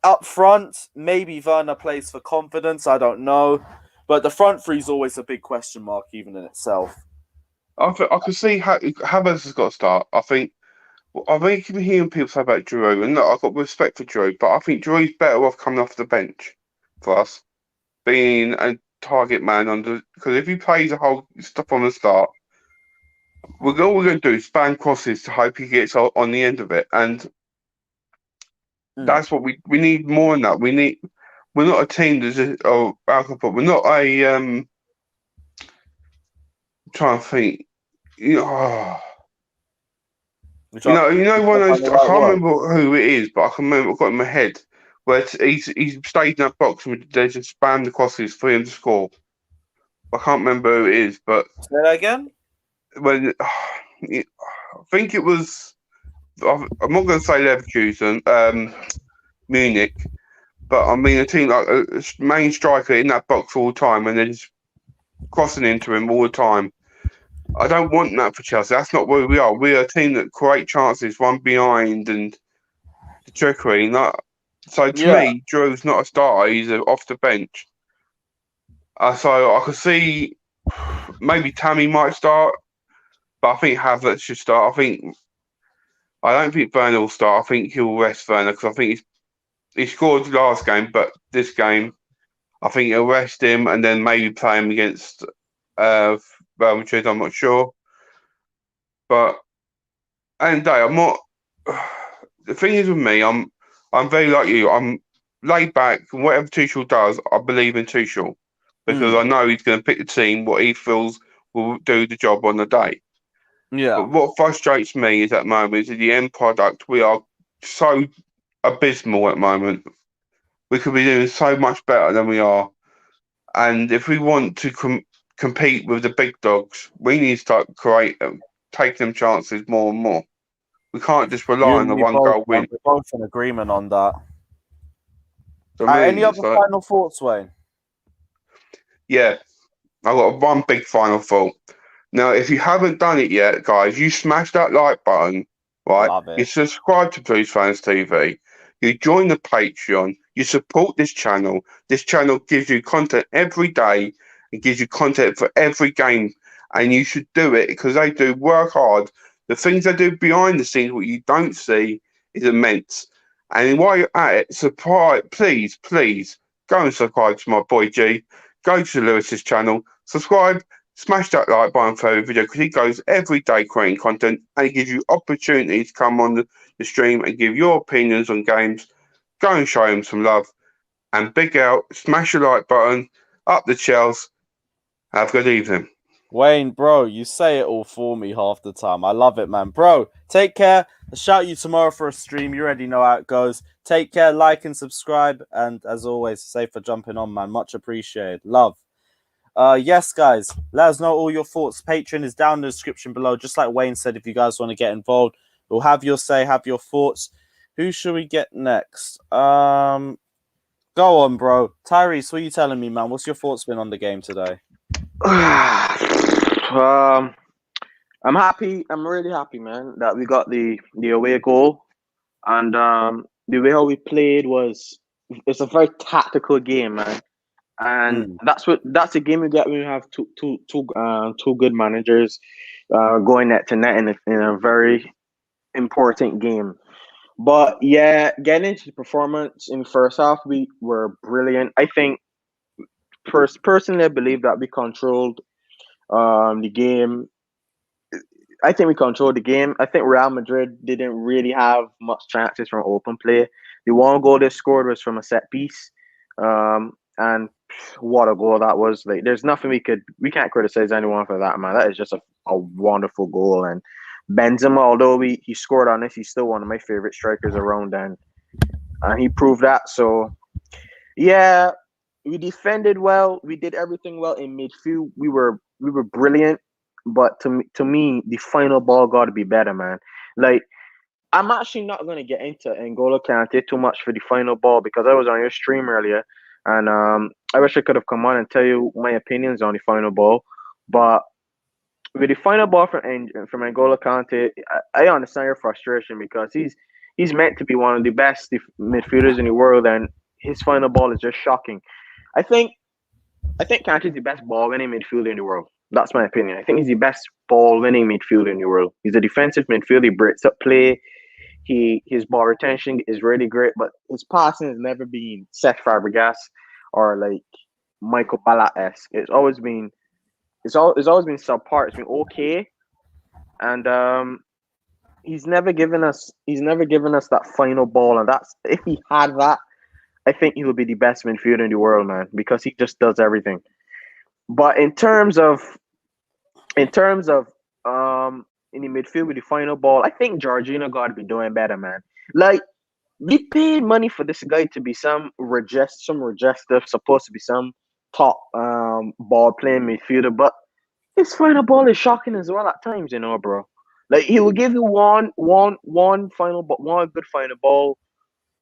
Up front, maybe Werner plays for confidence. I don't know. But the front three is always a big question mark, even in itself. I can see Havertz has got to start. I think I've been hearing people say about Giroud, and look, I've got respect for Giroud, but I think Giroud's better off coming off the bench for us, being a target man because if he plays the whole stuff on the start, all we're going to do is spam crosses to hope he gets on the end of it, and that's what we need more than that. We're not a team that's alcohol. We're not a trying to think. You know, one of those, I can't remember who it is, but I can remember I've got in my head where he's stayed in that box and they just spam the crosses for him to score. I can't remember who it is, but say that again. When I think it was, I'm not going to say Leverkusen, Munich, but I mean a team like a main striker in that box all the time, and they're just crossing into him all the time. I don't want that for Chelsea. That's not where we are. We're a team that create chances, one behind, and the trickery. So to me, Drew's not a starter. He's off the bench. So I could see maybe Tammy might start, but I think Havertz should start. I don't think Werner will start. I think he'll rest Werner because I think he scored last game, but this game, I think he'll rest him and then maybe play him against Real Madrid. I'm not sure, but and day, I'm not. The thing is with me, I'm very like you. I'm laid back, and whatever Tuchel does, I believe in Tuchel because I know he's going to pick the team what he feels will do the job on the day. Yeah. But what frustrates me is at the moment is the end product. We are so abysmal at the moment. We could be doing so much better than we are. And if we want to compete with the big dogs, we need to start taking them chances more and more. We can't just rely on the one goal win. We're both in agreement on that. So Any other final thoughts, Wayne? Yeah, I've got one big final thought. Now, if you haven't done it yet, guys, you smash that like button, right? Love it. You subscribe to Blues Fans TV. You join the Patreon. You support this channel. This channel gives you content every day. It gives you content for every game. And you should do it because they do work hard. The things they do behind the scenes, what you don't see, is immense. And while you're at it, please go and subscribe to my boy G. Go to Lewis's channel. Subscribe. Smash that like button for every video because he goes every day creating content and he gives you opportunities to come on the stream and give your opinions on games. Go and show him some love. And big out, smash the like button, up the Chels. Have a good evening. Wayne, bro, you say it all for me half the time. I love it, man. Bro, take care. I'll shout you tomorrow for a stream. You already know how it goes. Take care, like and subscribe. And as always, safe for jumping on, man. Much appreciated. Love. Yes, guys, let us know all your thoughts. Patreon is down in the description below. Just like Wayne said, if you guys want to get involved, we'll have your say, have your thoughts. Who should we get next? Go on, bro. Tyrese, what are you telling me, man? What's your thoughts been on the game today? I'm happy. I'm really happy, man, that we got the away goal. And the way how we played it's a very tactical game, man. And that's a game you get when you have two good managers going net to net in a very important game. But yeah, getting into the performance in the first half, we were brilliant. I think personally, I believe that we controlled the game. I think we controlled the game. I think Real Madrid didn't really have much chances from open play. The one goal they scored was from a set piece. And what a goal that was. Like, there's nothing we can't criticize anyone for that, man. That is just a wonderful goal. And Benzema, although he scored on this, he's still one of my favorite strikers around, and he proved that. So yeah, we defended well. We did everything well in midfield. We were brilliant. But to me, the final ball got to be better, man. Like, I'm actually not going to get into N'Golo Kante too much for the final ball because I was on your stream earlier, and I wish I could have come on and tell you my opinions on the final ball. But with the final ball from N'Golo Kante, I understand your frustration because he's meant to be one of the best midfielders in the world, and his final ball is just shocking. I think Kante is the best ball-winning midfielder in the world. That's my opinion. I think he's the best ball-winning midfielder in the world. He's a defensive midfielder. He breaks up play. His ball retention is really great, but his passing has never been Cesc Fabregas or like Michael Ballack-esque. It's always been subpar. It's been okay, and he's never given us that final ball. And that's if he had that, I think he would be the best midfielder in the world, man, because he just does everything. But in the midfield with the final ball, I think Jorginho got to be doing better, man. Like, we paid money for this guy to be some regestive, supposed to be some top ball playing midfielder, but his final ball is shocking as well at times, bro. Like, he will give you one final, but one good final ball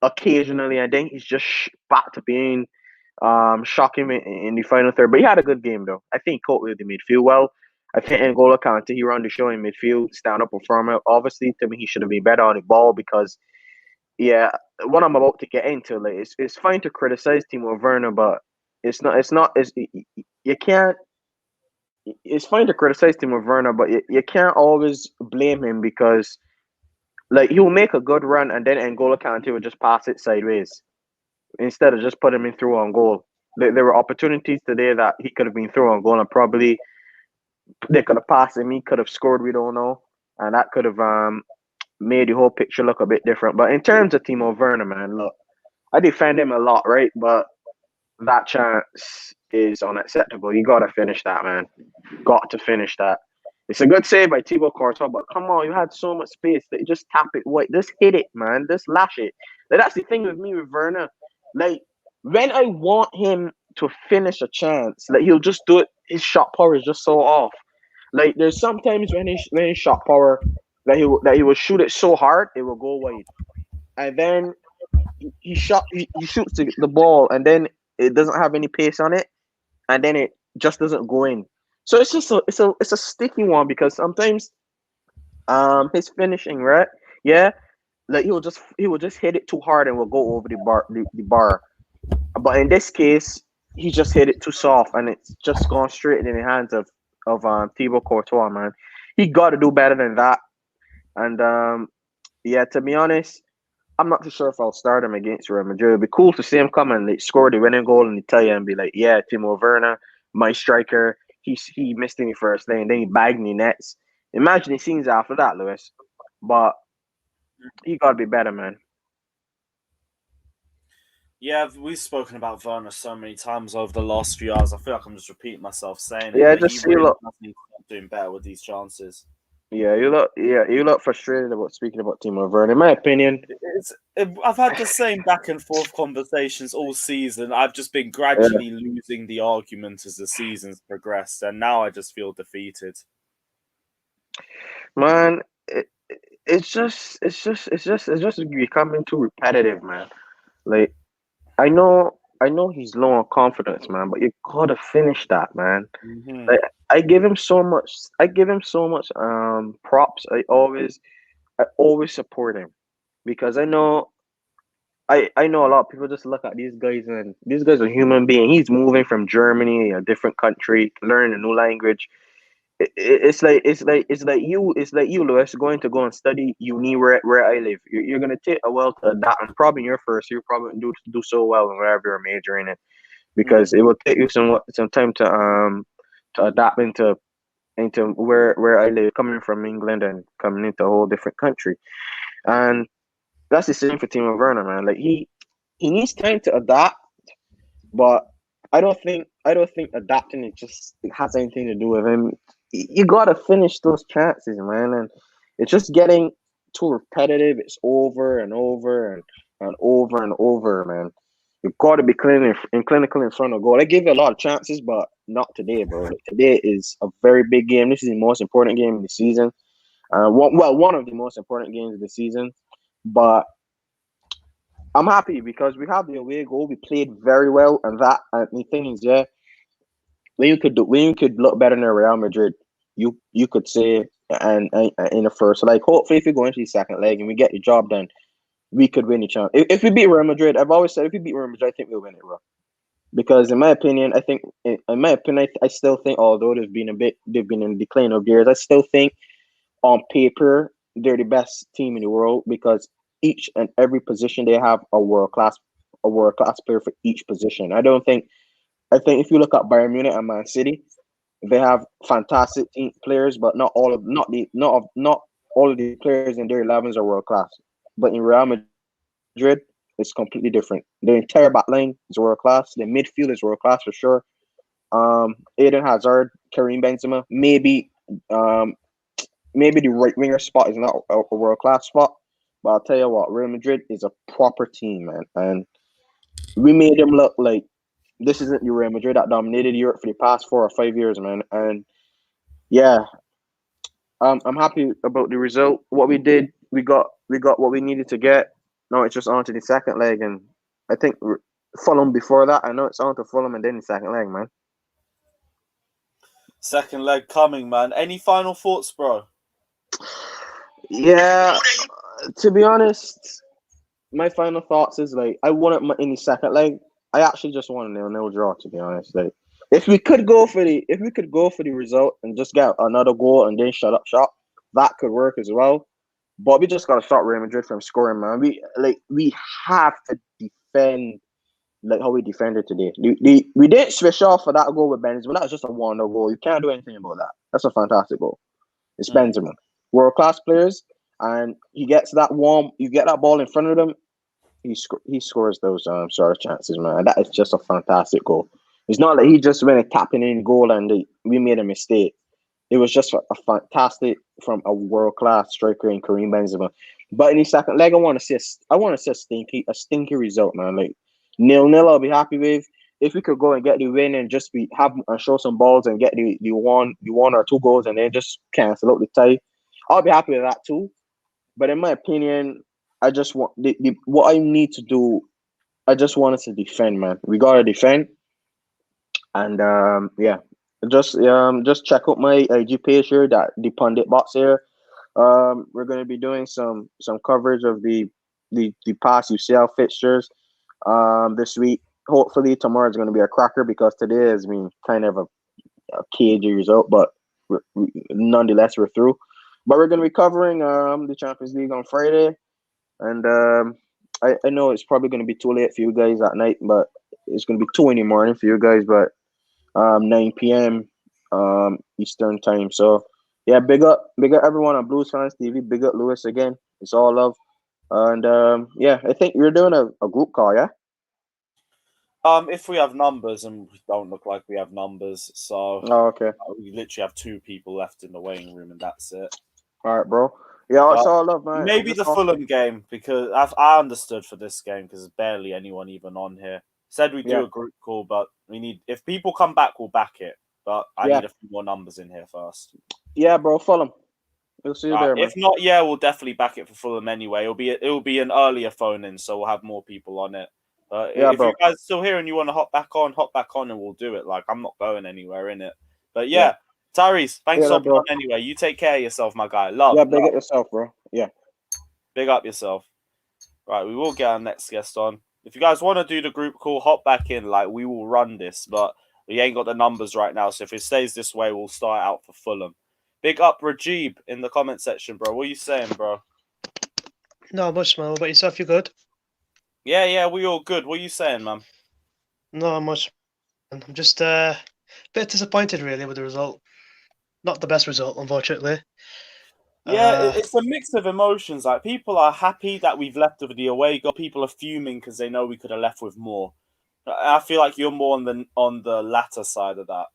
occasionally, and then he's just back to being shocking in the final third. But he had a good game though. I think he coped with the midfield well. I think N'Golo Kante, he ran the show in midfield, stand up performer. Obviously, to me, he should have been better on the ball because, yeah, what I'm about to get into, like, it's fine to criticize Timo Werner, but you can't. It's fine to criticize Timo Werner, but you can't always blame him because, like, he'll make a good run and then N'Golo Kante will just pass it sideways instead of just putting him through on goal. There were opportunities today that he could have been through on goal, and probably they could have passed him. He could have scored. We don't know, and that could have made the whole picture look a bit different. But in terms of Timo Werner, man, look, I defend him a lot, right? But that chance is unacceptable. You got to finish that, man. Got to finish that. It's a good save by Thibaut Courtois, but come on, you had so much space that you just tap it white. Just hit it, man. Just lash it. Like, that's the thing with me with Werner. Like, when I want him to finish a chance, like, he'll just do it. His shot power is just so off. Like, there's sometimes when his shot power that he will shoot it so hard it will go wide, and then he shoots the ball, and then it doesn't have any pace on it, and then it just doesn't go in. So it's just it's a sticky one because sometimes his finishing, right? Yeah, like he will just hit it too hard and will go over the bar. But in this case, he just hit it too soft and it's just gone straight in the hands of Thibaut Courtois, man. He got to do better than that. And yeah, to be honest, I'm not too sure if I'll start him against Real Madrid. It'd be cool to see him come and like, score the winning goal and tell you and be like, yeah, Timo Werner, my striker, he missed me first, then he bagged me nets. Imagine the scenes after that, Lewis. But he got to be better, man. Yeah, we've spoken about Werner so many times over the last few hours. I feel like I'm just repeating myself saying it. Yeah, but just he really doesn't doing better with these chances. Yeah, you look frustrated about speaking about Timo Werner. In my opinion, I've had the same back and forth conversations all season. I've just been gradually losing the argument as the season's progressed, and now I just feel defeated. Man, it's just becoming too repetitive, man. Like, I know he's low on confidence, man, but you gotta finish that, man. Mm-hmm. Like, I give him so much props. I always support him because I know a lot of people just look at these guys and these guys are human beings. He's moving from Germany, a different country, to learn a new language. It's like you, Lewis, going to go and study uni where I live. You're gonna take a while to adapt, and probably in your first year, probably do so well in wherever you're majoring in, because it will take you some time to adapt into where I live, coming from England and coming into a whole different country. And that's the same for Timo Werner, man. Like, he needs time to adapt, but I don't think adapting it has anything to do with him. You gotta finish those chances, man, and it's just getting too repetitive. It's over and over and over and over, man. You've got to be clinical in front of goal. I gave you a lot of chances, but not today, bro. Like, today is a very big game. This is the most important game of the season. One of the most important games of the season. But I'm happy because we have the away goal. We played very well, and the thing is, yeah, when you could look better than Real Madrid, you could say, and in the first, like, hopefully if we go into the second leg and we get the job done, we could win the chance. If we beat Real Madrid, I've always said if we beat Real Madrid, I think we'll win it, bro. Because in my opinion, I still think, although they've been in decline of years, I still think on paper they're the best team in the world because each and every position they have a world class player for each position. I don't think I think if you look at Bayern Munich and Man City, they have fantastic team players, but not all of the players in their 11s are world class. But in Real Madrid, it's completely different. Their entire back line is world class. Their midfield is world class for sure. Eden Hazard, Karim Benzema, maybe the right winger spot is not a world class spot. But I'll tell you what, Real Madrid is a proper team, man, and we made them look like this isn't the Real Madrid that dominated Europe for the past 4 or 5 years, man. And yeah, I'm happy about the result. What we did, we got what we needed to get. Now it's just on to the second leg, and I think Fulham before that. I know it's on to Fulham and then the second leg, man. Second leg coming, man. Any final thoughts, bro? Yeah, to be honest, my final thoughts is like I want it in the second leg. I actually just want a 0-0 draw. To be honest, like if we could go for the result and just get another goal and then shut up shop, that could work as well. But we just gotta stop Real Madrid from scoring, man. We have to defend like how we defended today. We didn't switch off for that goal with Benzema. That was just a 1-0 goal. You can't do anything about that. That's a fantastic goal. It's Benzema, world class players, and he gets that warm. You get that ball in front of him, he scores those sort of chances, man. That is just a fantastic goal. It's not like he just went tapping in goal and we made a mistake. It was just a fantastic from a world class striker in Karim Benzema. But in the second leg, I want to see a stinky result, man. Like 0-0, I'll be happy with. If we could go and get the win and just show some balls and get the one or two goals and then just cancel out the tie, I'll be happy with that too. But in my opinion, I just want what I need to do. I just want us to defend, man. We gotta defend, and yeah, just check out my IG page here, that the pundit box here. We're gonna be doing some coverage of the past UCL fixtures this week. Hopefully tomorrow is gonna be a cracker because today has been kind of a cagey result, but nonetheless we're through. But we're gonna be covering the Champions League on Friday. And I know it's probably going to be too late for you guys at night, but it's going to be 2 in the morning for you guys, but 9 p.m. Eastern time. So, yeah, big up everyone on Blues Fans TV. Big up Lewis again. It's all love. And, yeah, I think we're doing a group call, yeah? If we have numbers, and we don't look like we have numbers, so okay. We literally have 2 people left in the waiting room, and that's it. All right, bro. Yeah, it's all love, man. Maybe the Fulham game, because I understood for this game because there's barely anyone even on here. Said we do a group call, but we need, if people come back, we'll back it. But I need a few more numbers in here first. Yeah, bro, Fulham. We'll see you there, man. If not, we'll definitely back it for Fulham anyway. It'll be an earlier phone in, so we'll have more people on it. If you guys are still here and you want to hop back on, and we'll do it. Like, I'm not going anywhere in it. But yeah. Tyrese, thanks for being on anyway. You take care of yourself, my guy. Love. Yeah, big up yourself, bro. Yeah. Big up yourself. Right, we will get our next guest on. If you guys want to do the group call, hop back in. Like, we will run this, but we ain't got the numbers right now. So if it stays this way, we'll start out for Fulham. Big up Rajib in the comment section, bro. What are you saying, bro? No, much, man. What about yourself? You good? Yeah, we all good. What are you saying, man? No, much. I'm just a bit disappointed, really, with the result. Not the best result, unfortunately. Yeah, it's a mix of emotions. Like, people are happy that we've left with the away goal. People are fuming because they know we could have left with more. I feel like you're more on the latter side of that.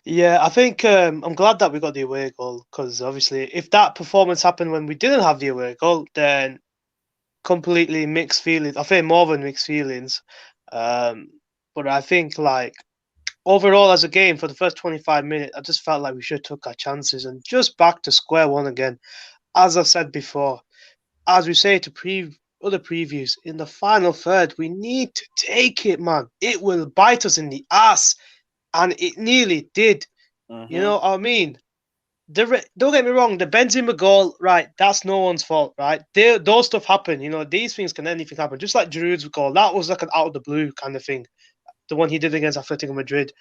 Yeah, I think I'm glad that we got the away goal, because obviously if that performance happened when we didn't have the away goal, then completely mixed feelings. I think more than mixed feelings. But I think, like, overall as a game for the first 25 minutes, I just felt like we should have took our chances and just back to square one again. As I said before, as we say to other previews, in the final third, we need to take it, man. It will bite us in the ass. And it nearly did. Mm-hmm. You know what I mean? Don't get me wrong, the Benzema goal, right, that's no one's fault, right? Those stuff happen, you know, these things anything happen. Just like Giroud's goal, that was like an out of the blue kind of thing. The one he did against Atletico Madrid.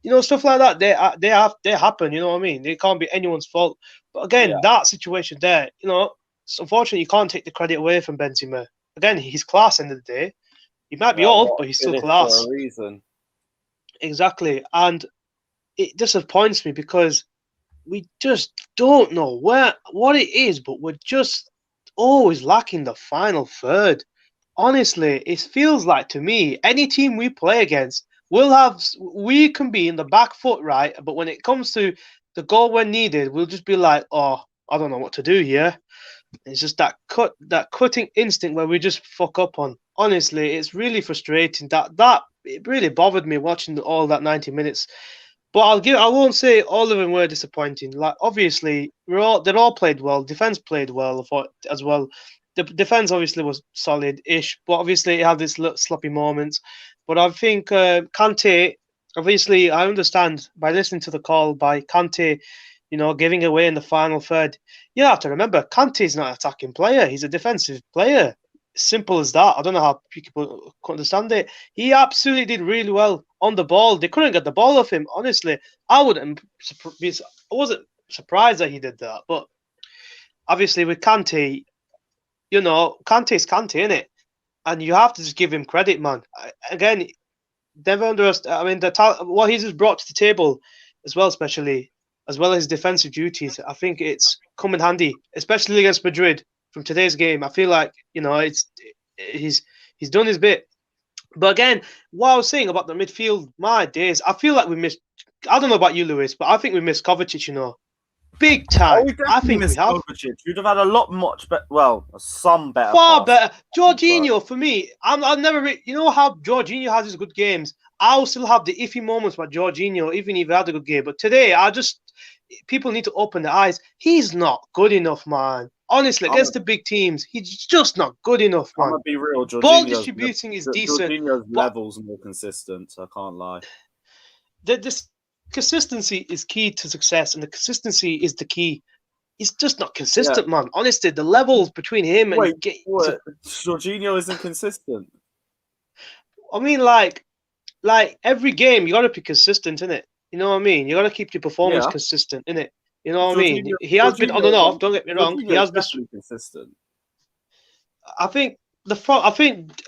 You know, stuff like that, they happen, you know what I mean? They can't be anyone's fault. But again, that situation there, you know, unfortunately, you can't take the credit away from Benzema. Again, he's class end of the day. He might be Yeah, old, what but he's still finished class. for a reason. Exactly. And it disappoints me because we just don't know what it is, but we're just always lacking the final third. Honestly, it feels like to me, any team we play against, we can be in the back foot, right? But when it comes to the goal when needed, we'll just be like, oh, I don't know what to do here. It's just that cutting instinct where we just fuck up on. Honestly, it's really frustrating. That it really bothered me watching all that 90 minutes. But I won't say all of them were disappointing. Like obviously, they all played well. Defense played well, I thought, as well. The defense obviously was solid-ish, but obviously it had this little sloppy moments. But I think Kante, obviously, I understand by listening to the call by Kante, giving away in the final third. You have to remember, Kante is not an attacking player. He's a defensive player. Simple as that. I don't know how people could understand it. He absolutely did really well on the ball. They couldn't get the ball off him. Honestly, I wasn't surprised that he did that. But obviously with Kante, Kante's Kante, innit? And you have to just give him credit, man. Again, never underestimate. I mean, what he's just brought to the table as well, especially as well as his defensive duties. I think it's come in handy, especially against Madrid. From today's game, I feel like he's done his bit. But again, what I was saying about the midfield, my days, I feel like we missed. I don't know about you, Lewis, but I think we missed Kovacic. Big time. We I think we missed have. Kovacic. You'd have had a lot much better. Well, some better. Far passes. better. Jorginho, for me, I've never. You know how Jorginho has his good games. I'll still have the iffy moments with Jorginho, even if he had a good game. But today, people need to open their eyes. He's not good enough, man. Honestly, against the big teams, he's just not good enough, man. I'm gonna be real. Ball distributing is decent. Jorginho's level's more consistent, so I can't lie. This consistency is key to success, and the consistency is the key. He's just not consistent, man. Honestly, the levels between him and Jorginho isn't consistent. I mean, like every game, you got to be consistent, innit? You know what I mean? You got to keep your performance consistent, innit? You know what I mean? He has been on and off. Don't get me wrong. He has been consistent. I think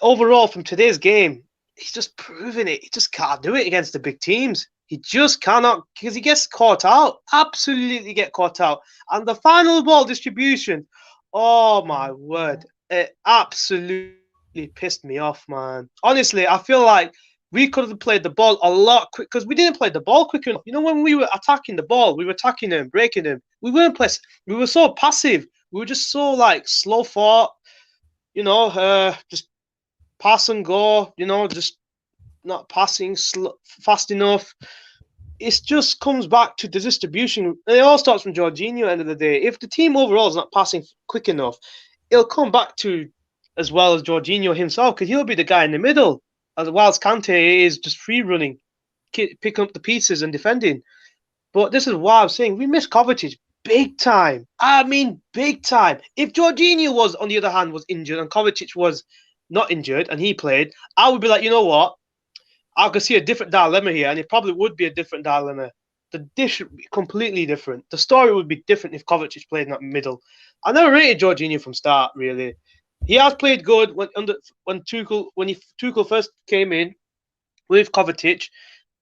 overall from today's game, he's just proven it. He just can't do it against the big teams. He just cannot, because he gets caught out. Absolutely get caught out. And the final ball distribution, oh my word, it absolutely pissed me off, man. Honestly, I feel like we could have played the ball a lot quick because we didn't play the ball quick enough. When we were attacking the ball, we were attacking them, breaking them. We were so passive. We were just so slow thought. Just pass and go. Just not passing fast enough. It just comes back to the distribution. It all starts from Jorginho. At the end of the day, if the team overall is not passing quick enough, it'll come back to as well as Jorginho himself because he'll be the guy in the middle. As whilst Kante is just free running, picking up the pieces and defending. But this is why I'm saying we miss Kovacic big time. I mean, big time. If Jorginho was, on the other hand, was injured and Kovacic was not injured and he played, I would be like, you know what? I could see a different dilemma here, and it probably would be a different dilemma. The dish would be completely different. The story would be different if Kovacic played in that middle. I never rated Jorginho from start, really. He has played good when Tuchel first came in with Kovacic,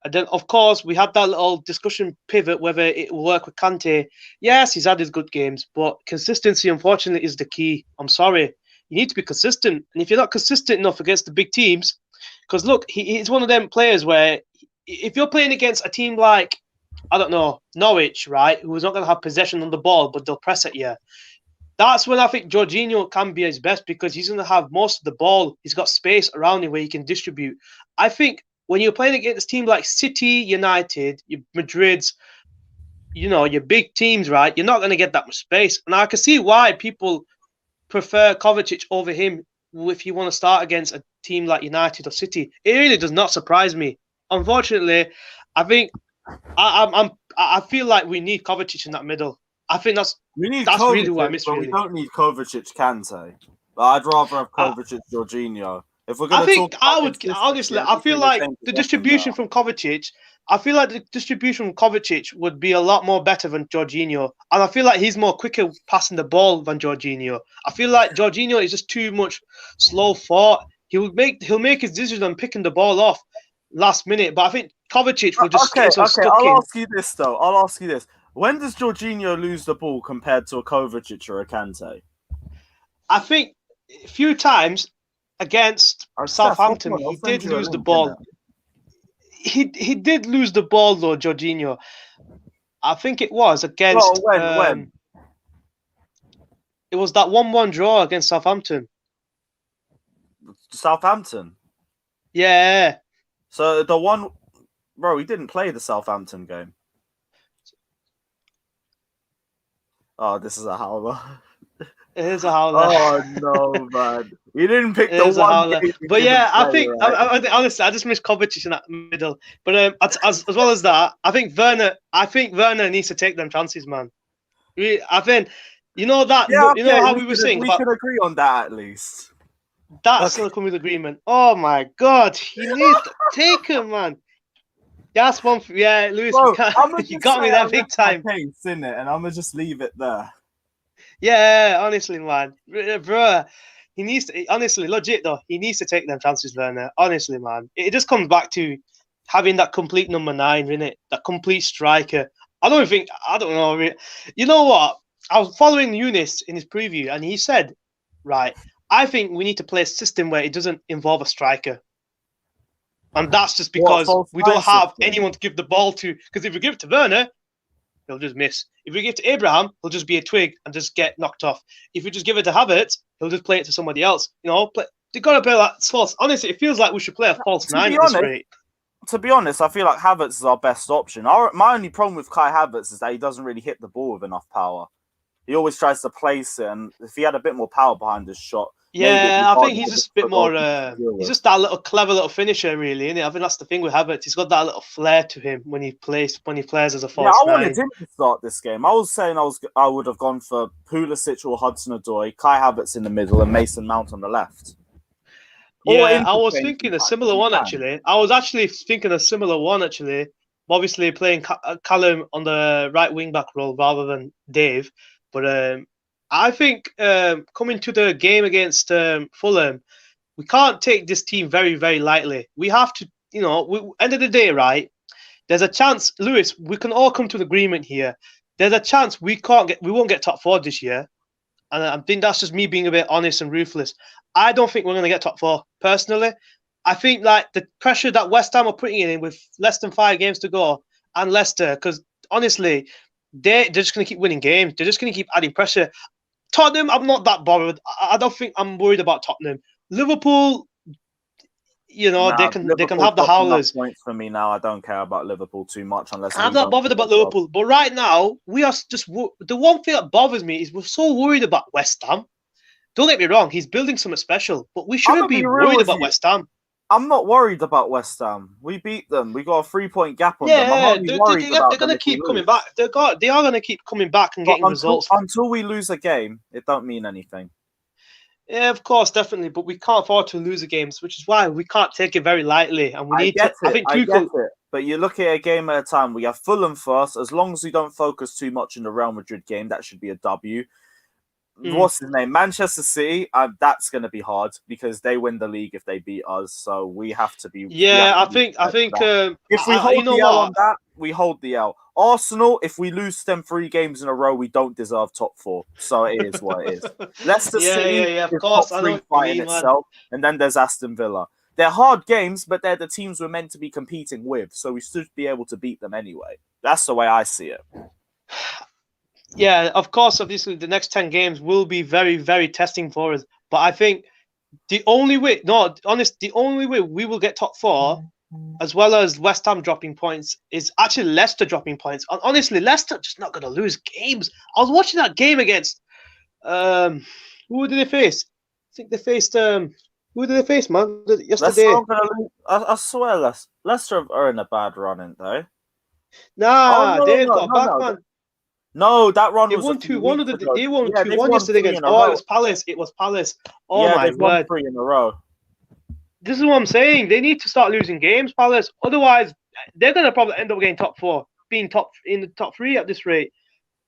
and then of course we had that little discussion pivot whether it will work with Kante. Yes, he's had his good games, but consistency, unfortunately, is the key. I'm sorry, you need to be consistent, and if you're not consistent enough against the big teams, because look, he's one of them players where if you're playing against a team like Norwich, right, who's not going to have possession on the ball, but they'll press at you. That's when I think Jorginho can be his best because he's going to have most of the ball. He's got space around him where he can distribute. I think when you're playing against a team like City, United, your Madrids, your big teams, right, you're not going to get that much space. And I can see why people prefer Kovacic over him if you want to start against a team like United or City. It really does not surprise me. Unfortunately, I think I feel like we need Kovacic in that middle. I think that's Kovacic, really who I miss. Really. We don't need Kovacic, Kante. But I'd rather have Kovacic, Jorginho. If we're going I feel like the distribution from Kovacic. I feel like the distribution from Kovacic would be a lot more better than Jorginho, and I feel like he's more quicker passing the ball than Jorginho. I feel like Jorginho is just too much slow thought. he'll make his decision on picking the ball off last minute. But I think Kovacic will just get himself stuck I'll in. ask you this though. I'll ask you this: when does Jorginho lose the ball compared to a Kovacic or a Kante? I think a few times against Southampton, he did lose the ball. He did lose the ball though, Jorginho. I think it was against. When? It was that 1-1 draw against Southampton. Southampton. Yeah. So the one, bro, he didn't play the Southampton game. Oh, this is a howler. It is a howler. Oh no, man! He didn't pick the one game. But yeah, I think honestly, I just miss Kovacic in that middle. But as well as that, I think Werner needs to take them chances, man. I think you know that. Yeah, you know how we were saying. We can agree on that at least. That's still come with agreement. Oh my God, he needs to take him, man. That's one. Yeah, Lewis, Bro, you got me that big time. Pace, in it, and I'm gonna just leave it there. Yeah, honestly, man, bro, he needs to. Honestly, legit though, he needs to take them chances, Werner. Honestly, man, it just comes back to having that complete number 9, innit? That complete striker. I don't know. You know what? I was following Eunice in his preview, and he said, right, I think we need to play a system where it doesn't involve a striker. And that's just because we don't have anyone to give the ball to. Because if we give it to Werner, he'll just miss. If we give it to Abraham, he'll just be a twig and just get knocked off. If we just give it to Havertz, he'll just play it to somebody else. You know, they've got to play that false. Honestly, it feels like we should play a false 9 at this rate. To be honest, I feel like Havertz is our best option. My only problem with Kai Havertz is that he doesn't really hit the ball with enough power. He always tries to place it, and if he had a bit more power behind his shot, yeah, I think he's just a bit more. He's just that clever little finisher, really, isn't it? I think that's the thing with Havertz. He's got that little flair to him when he plays as a false 9. Yeah, I wanted him to start this game. I was saying I would have gone for Pulisic or Hudson-Odoi, Kai Havertz in the middle, and Mason Mount on the left. Yeah, I was thinking a similar one actually. Obviously, playing Callum on the right wing back role rather than Dave, but I think coming to the game against Fulham, we can't take this team very, very lightly. We have to, end of the day, right? There's a chance, Lewis. We can all come to an agreement here. There's a chance we won't get top 4 this year, and I think that's just me being a bit honest and ruthless. I don't think we're going to get top 4 personally. I think like the pressure that West Ham are putting in with less than 5 games to go, and Leicester, because honestly, they're just going to keep winning games. They're just going to keep adding pressure. Tottenham, I'm not that bothered. I don't think I'm worried about Tottenham. Liverpool, they can have the howlers. Points for me now. I don't care about Liverpool too much unless I'm not bothered about Liverpool. But right now, we are just the one thing that bothers me is we're so worried about West Ham. Don't get me wrong, he's building something special, but we shouldn't be worried about West Ham. I'm not worried about West Ham. We beat them. We got a 3-point gap on them. Yeah, they're going to keep coming back. They are going to keep coming back and getting results. Until we lose a game, it don't mean anything. Yeah, of course, definitely. But we can't afford to lose a game, which is why we can't take it very lightly. And we need to. I think Tuchel. I get it. But you look at a game at a time. We have Fulham first. As long as we don't focus too much in the Real Madrid game, that should be a W. What's his name? Manchester City. That's going to be hard because they win the league if they beat us. So we have to be. Yeah, I think. If we hold the L on that, we hold the L. Arsenal, if we lose them 3 games in a row, we don't deserve top 4. So it is what it is. Leicester City, of course, top 3 fight in itself, and then there's Aston Villa. They're hard games, but they're the teams we're meant to be competing with, so we should be able to beat them anyway. That's the way I see it. Yeah, of course, obviously, the next 10 games will be very, very testing for us. But I think the only way we will get top 4, as well as West Ham dropping points, is actually Leicester dropping points. And honestly, Leicester just not going to lose games. I was watching that game against, who did they face? I think they faced, who did they face, man, yesterday? I swear Leicester are in a bad run, aren't they? Nah, they've got back, man. No, that run was 2-1. They won 2-1 yesterday against. Oh, it was Palace. It was Palace. Oh yeah, my god! 3 in a row. This is what I'm saying. They need to start losing games, Palace. Otherwise, they're gonna probably end up getting top 4, being in the top 3 at this rate,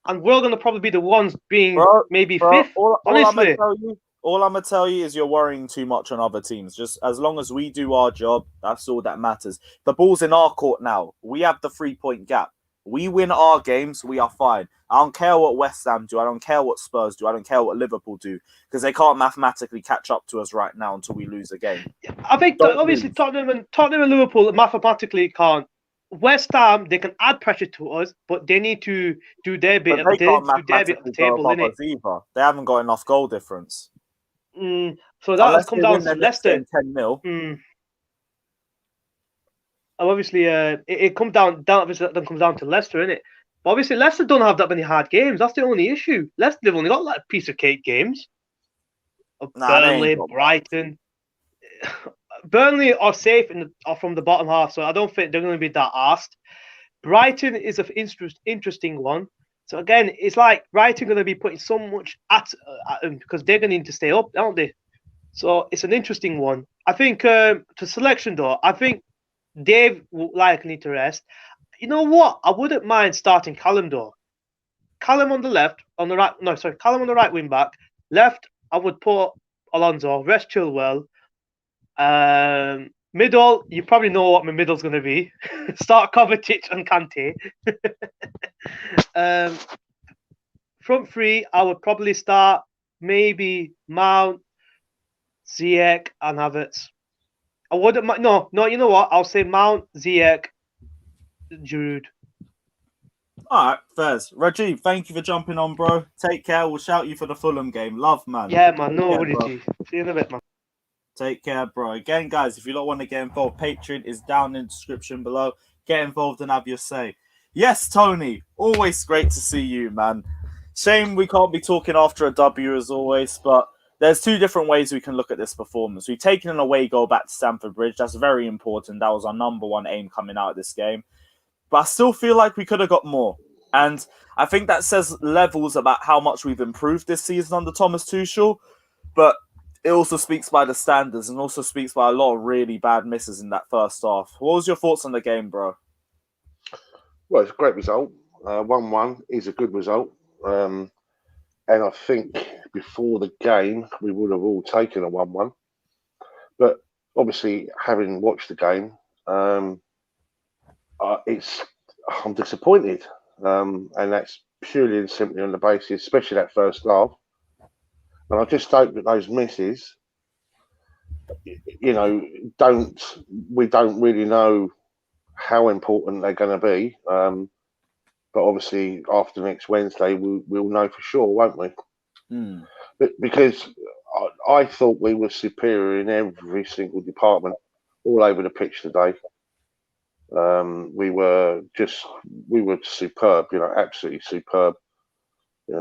and we're gonna probably be the ones being maybe 5th. All I'm gonna tell you, All I'm gonna tell you is you're worrying too much on other teams. Just as long as we do our job, that's all that matters. The ball's in our court now. We have the 3-point gap. We win our games, we are fine. I don't care what West Ham do. I don't care what Spurs do. I don't care what Liverpool do, because they can't mathematically catch up to us right now until we lose a game. I think Don't obviously lose. Tottenham and Liverpool mathematically can't. West Ham, they can add pressure to us, but they need to do their bit. But they They can't need to do their bit at the mathematically go table, above innit? us either. They haven't got enough goal difference. So that has Unless come they down win to their next Leicester. game 10-0. And obviously, it comes down. Obviously, that comes down to Leicester, innit? But obviously, Leicester don't have that many hard games. That's the only issue. Leicester, they've only got like a piece of cake games. Nah, they Burnley, ain't got Brighton. Burnley are safe are from the bottom half, so I don't think they're going to be that asked. Brighton is an interesting one. So again, it's like Brighton going to be putting so much at them because they're going to need to stay up, aren't they? So it's an interesting one. I think to selection though, I think Dave will likely need to rest. You know what? I wouldn't mind starting Callum though. Callum on the left, Callum on the right wing back. Left, I would put Alonso. Rest Chilwell. Middle, you probably know what my middle's going to be. Start Kovacic and Kante. Front three, I would probably start maybe Mount, Ziyech, and Havertz. I wouldn't. No. You know what? I'll say Mount, Ziyech, Giroud. All right, Fez. Rajiv, thank you for jumping on, bro. Take care. We'll shout you for the Fulham game. Love, man. Yeah, man. No Yeah, worries. bro. G. See you in a bit, man. Take care, bro. Again, guys, if you don't want to get involved, Patreon is down in the description below. Get involved and have your say. Yes, Tony. Always great to see you, man. Shame we can't be talking after a W as always, but there's two different ways we can look at this performance. We've taken an away goal back to Stamford Bridge. That's very important. That was our number one aim coming out of this game. But I still feel like we could have got more. And I think that says levels about how much we've improved this season under Thomas Tuchel. But it also speaks by the standards and also speaks by a lot of really bad misses in that first half. What was your thoughts on the game, bro? Well, it's a great result. 1-1 is a good result. And I think before the game, we would have all taken a 1-1. But obviously, having watched the game, I'm disappointed. And that's purely and simply on the basis, especially that first half. And I just hope that those misses, we don't really know how important they're going to be. But obviously, after next Wednesday, we'll know for sure, won't we? But because I thought we were superior in every single department, all over the pitch today. We were superb, absolutely superb.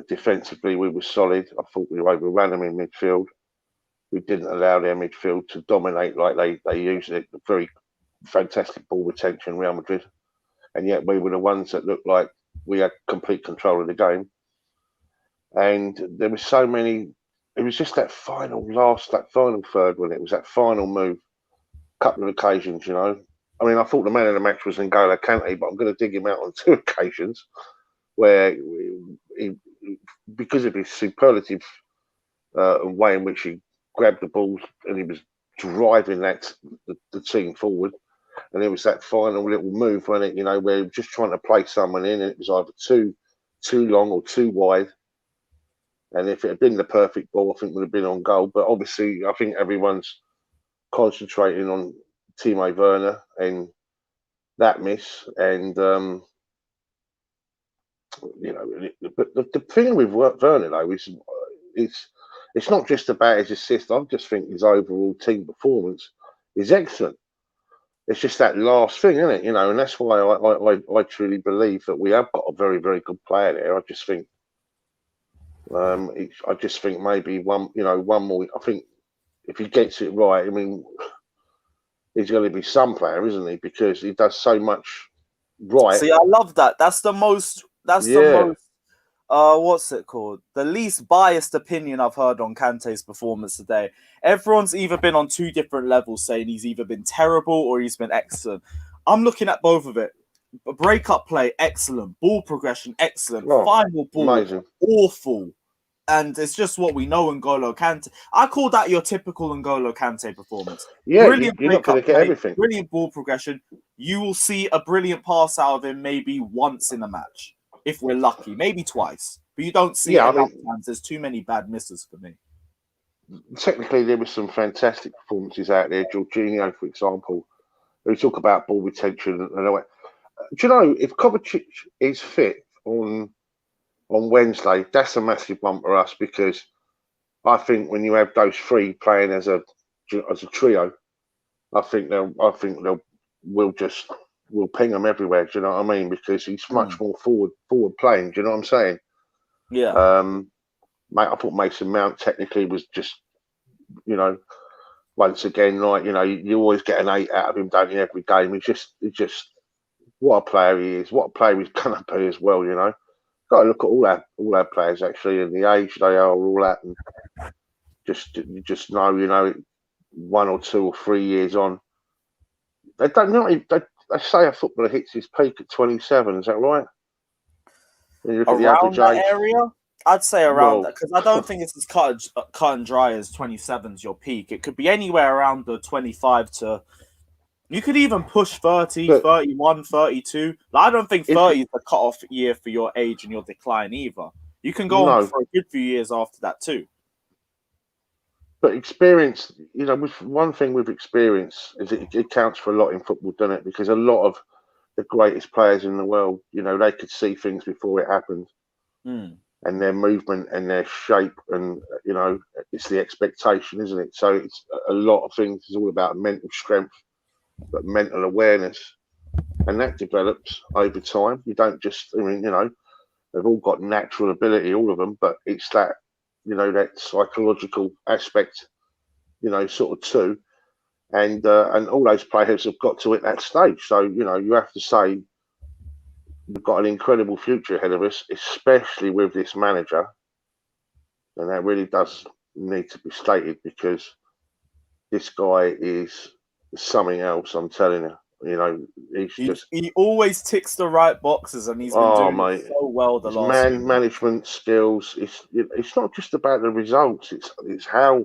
Defensively, we were solid. I thought we overran them in midfield. We didn't allow their midfield to dominate like they used it. Very fantastic ball retention, Real Madrid. And yet we were the ones that looked like we had complete control of the game. And there was so many. It was just that final third when it was that final move. Couple of occasions, I mean, I thought the man of the match was N'Golo Kante, but I'm going to dig him out on 2 occasions where he, because of his superlative way in which he grabbed the ball and he was driving the team forward. And there was that final little move, wasn't it? Where he was just trying to play someone in, and it was either too long or too wide. And if it had been the perfect ball, I think it would have been on goal. But obviously, I think everyone's concentrating on Timo Werner and that miss. And but the thing with Werner though is it's not just about his assist. I just think his overall team performance is excellent. It's just that last thing, isn't it? And that's why I truly believe that we have got a very, very good player there. I just think maybe one more. I think if he gets it right, I mean, he's going to be some player, isn't he? Because he does so much right. See, I love that. That's the most. What's it called? The least biased opinion I've heard on Kante's performance today. Everyone's either been on 2 different levels saying he's either been terrible or he's been excellent. I'm looking at both of it. Break-up play, excellent. Ball progression, excellent. Final ball, amazing. awful. And it's just what we know N'Golo Kante. I call that your typical N'Golo Kante performance. Yeah, Brilliant you're not going to get everything. Brilliant ball progression. You will see a brilliant pass out of him maybe once in a match, if we're lucky, maybe twice. But you don't see it enough times. There's too many bad misses for me. Technically, there were some fantastic performances out there. Jorginho, for example, who talk about ball retention and all that. Do you know, if Kovacic is fit on Wednesday, that's a massive one for us, because I think when you have those three playing as a trio, I think we'll ping them everywhere. Do you know what I mean? Because he's much more forward playing. Do you know what I'm saying? Yeah. Mate, I thought Mason Mount technically was just, once again, like, you always get an 8 out of him, don't you, every game. He's just what a player he is, what a player he's gonna be as well. Got to look at all our players actually, and the age they are, all that, and you just know, 1 or 2 or 3 years on, they don't know. They say a footballer hits his peak at 27. Is that right? When you look at the average Around that age, area, I'd say around that, because I don't think it's as cut and dry as 27's your peak. It could be anywhere around the 25 to. You could even push 30, 31, 32. I don't think 30 is the cut-off year for your age and your decline either. You can go on for a good few years after that too. But experience, with one thing with experience is it counts for a lot in football, doesn't it? Because a lot of the greatest players in the world, they could see things before it happened. And their movement and their shape, and it's the expectation, isn't it? So it's a lot of things. It's all about mental strength, but mental awareness, and that develops over time. You don't just, they've all got natural ability, all of them, but it's that, that psychological aspect, sort of too, and all those players have got to at that stage. So you have to say we've got an incredible future ahead of us, especially with this manager, and that really does need to be stated, because this guy is something else. I'm telling you, he always ticks the right boxes, and he's been doing it so well the last management skills. It's not just about the results. It's how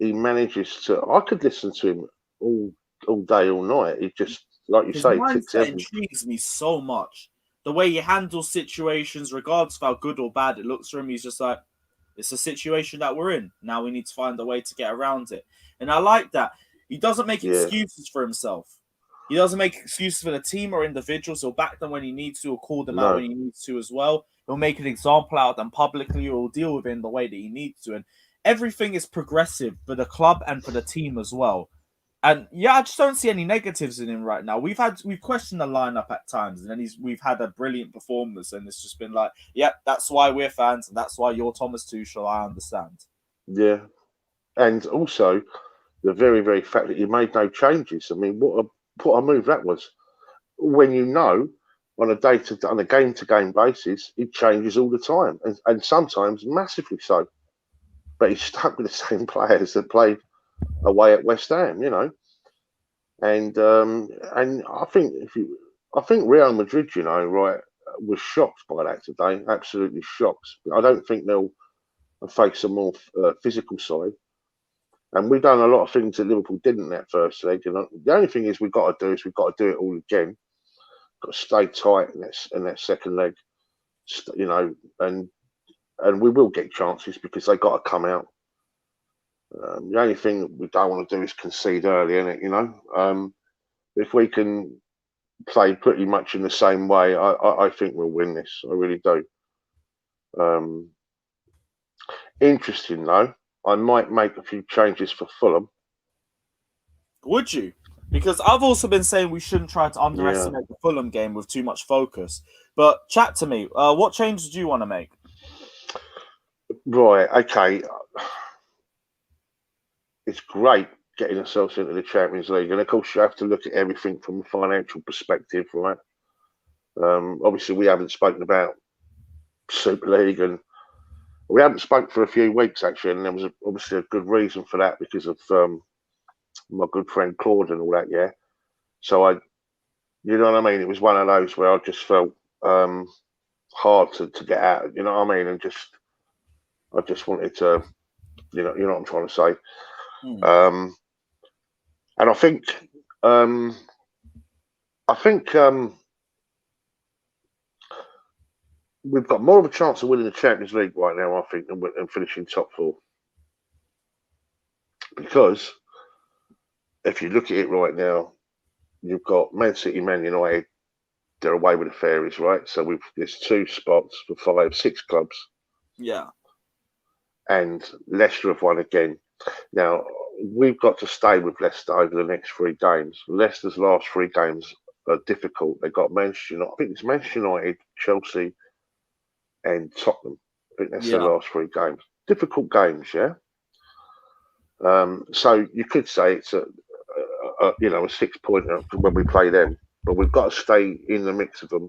he manages to. I could listen to him all day, all night. He just, like you say, ticks everything. Intrigues me so much. The way he handles situations, regardless of how good or bad it looks for him, he's just like, it's a situation that we're in. Now we need to find a way to get around it. And I like that. He doesn't make excuses for himself. He doesn't make excuses for the team or individuals. He'll back them when he needs to, or call them out when he needs to as well. He'll make an example out of them publicly, or he'll deal with it in the way that he needs to. And everything is progressive for the club and for the team as well. And yeah, I just don't see any negatives in him right now. We've questioned the lineup at times, and then we've had a brilliant performance, and it's just been like, yep, that's why we're fans, and that's why you're Thomas Tuchel. I understand. Yeah, and also the very, very fact that he made no changes. I mean, what a move that was. When on a game-to-game basis, it changes all the time, and sometimes massively so. But he's stuck with the same players that played away at West Ham, and I think Real Madrid, was shocked by that today, absolutely shocked. I don't think they'll face a more physical side, and we've done a lot of things that Liverpool didn't that first leg. And the only thing we've got to do it all again. Got to stay tight in that second leg, and we will get chances, because they got to come out. The only thing that we don't want to do is concede early, innit? If we can play pretty much in the same way, I think we'll win this. I really do. Interesting though, I might make a few changes for Fulham. Would you? Because I've also been saying we shouldn't try to underestimate the Fulham game with too much focus. But chat to me. What changes do you want to make? Right, okay. It's great getting ourselves into the Champions League, and of course you have to look at everything from a financial perspective, right? Obviously we haven't spoken about Super League, and we haven't spoken for a few weeks actually, and there was obviously a good reason for that, because of my good friend Claude and all that. Yeah, so you know what I mean, it was one of those where I just felt hard to get out, you know what I mean, and just I just wanted to, you know what I'm trying to say. And I think we've got more of a chance of winning the Champions League right now, I think, than finishing top 4. Because if you look at it right now, you've got Man City, Man United, they're away with the fairies, right? So there's 2 spots for 6 clubs. Yeah. And Leicester have won again. Now, we've got to stay with Leicester over the next 3 games. Leicester's last 3 games are difficult. They've got Manchester United, I think it's Manchester United, Chelsea, and Tottenham. I think that's their last 3 games. Difficult games, yeah? So you could say it's a 6-pointer when we play them, but we've got to stay in the mix of them.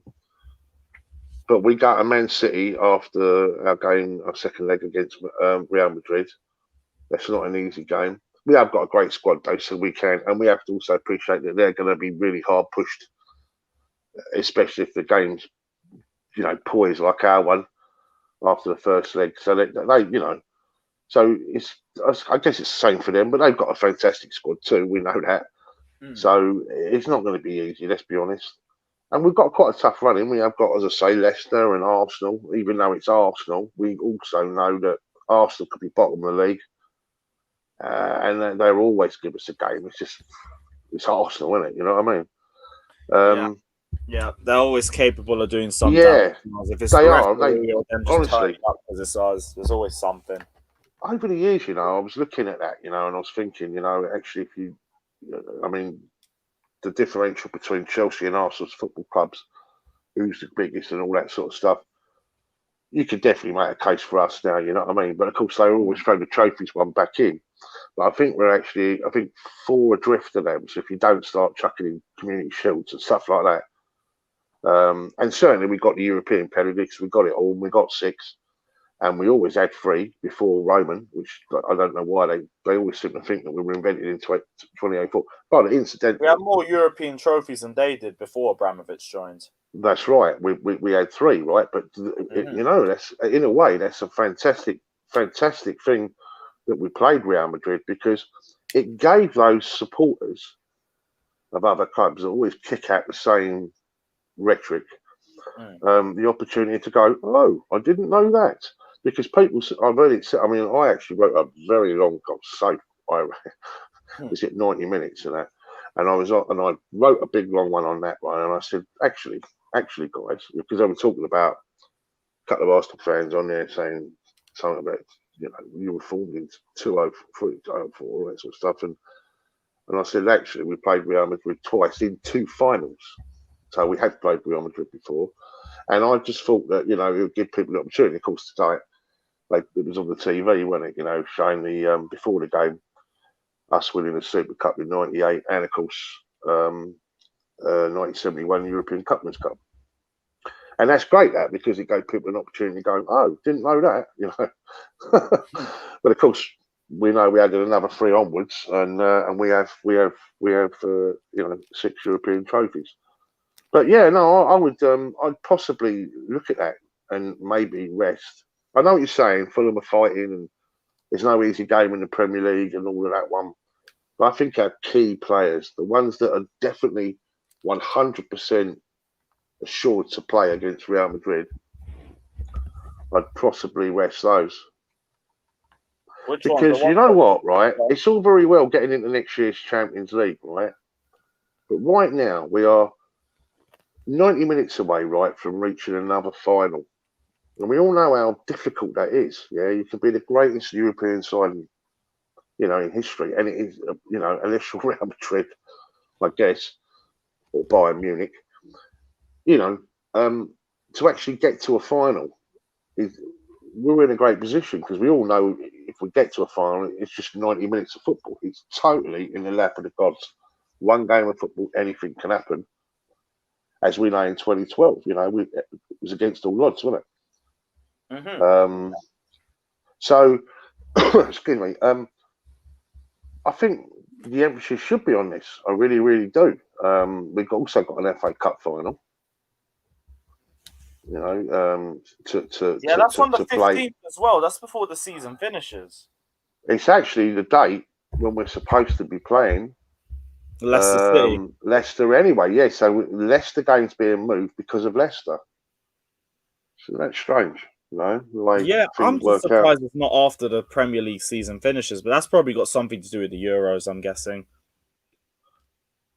But we go to Man City after our second leg against Real Madrid. That's not an easy game. We have got a great squad though, so we can, and we have to also appreciate that they're going to be really hard pushed, especially if the game's, poised like our one after the first leg. So they so I guess it's the same for them, but they've got a fantastic squad too. We know that. So it's not going to be easy, let's be honest. And we've got quite a tough run in. We have got, as I say, Leicester and Arsenal. Even though it's Arsenal, we also know that Arsenal could be bottom of the league. And they'll always give us a game. It's Arsenal, isn't it? You know what I mean? Yeah, they're always capable of doing something. Yeah, if it's they the are. referee or them just Honestly, turning up because it's ours, there's always something. Over the years, I was looking at that, and I was thinking, actually, the differential between Chelsea and Arsenal's football clubs, who's the biggest and all that sort of stuff, you could definitely make a case for us now, you know what I mean? But of course, they always throw the trophies one back in. But I think we're actually, 4 adrift of them. So if you don't start chucking in community shields and stuff like that, and certainly we got the European pedigree because we got it all. And we got 6, and we always had 3 before Roman, which I don't know why they always seem to think that we were invented in 2004. But incidentally, we had more European trophies than they did before Abramovich joined. That's right. We had 3, right? But that's, in a way, that's a fantastic thing that we played Real Madrid, because it gave those supporters of other clubs that always kick out the same rhetoric the opportunity to go, oh, I didn't know that. Because people, I've heard it. I mean, I actually wrote a very long, was it 90 minutes of that? And I wrote a big long one on that one, and I said, actually, guys, because I was talking about a couple of Arsenal fans on there saying something about, you were formed in 2003, 2004, all that sort of stuff, and I said, actually, we played Real Madrid twice in 2 finals, so we had played Real Madrid before, and I just thought that it would give people the opportunity. Of course, today, it was on the TV, wasn't it? Showing the before the game, us winning the Super Cup in '98, and of course 1971 European Cup Winners' Cup, and that's great because it gave people an opportunity to go, oh, didn't know that, But of course, we know we added another 3 onwards, and we have 6 European trophies. But yeah, no, I would I'd possibly look at that and maybe rest. I know what you're saying. Fulham are fighting, and there's no easy game in the Premier League and all of that one. But I think our key players, the ones that are definitely 100% assured to play against Real Madrid, I'd possibly rest those. Because you know what, right? It's all very well getting into next year's Champions League, right? But right now, we are 90 minutes away, right, from reaching another final. And we all know how difficult that is. Yeah, you can be the greatest European side, in history, and it is, unless you're Real Madrid, I guess, or Bayern Munich, to actually get to a final, we're in a great position, because we all know if we get to a final, it's just 90 minutes of football. It's totally in the lap of the gods. One game of football, anything can happen. As we know in 2012, it was against all odds, wasn't it? So, excuse me. I think the emphasis should be on this. I really, really do. We've also got an FA Cup final. You know, that's on the to play. 15th as well. That's before the season finishes. It's actually the date when we're supposed to be playing Leicester City. Leicester anyway. Yeah, so Leicester game's being moved because of Leicester. So that's strange, you know. The way Yeah, I'm things work just surprised it's not after the Premier League season finishes, but that's probably got something to do with the Euros, I'm guessing.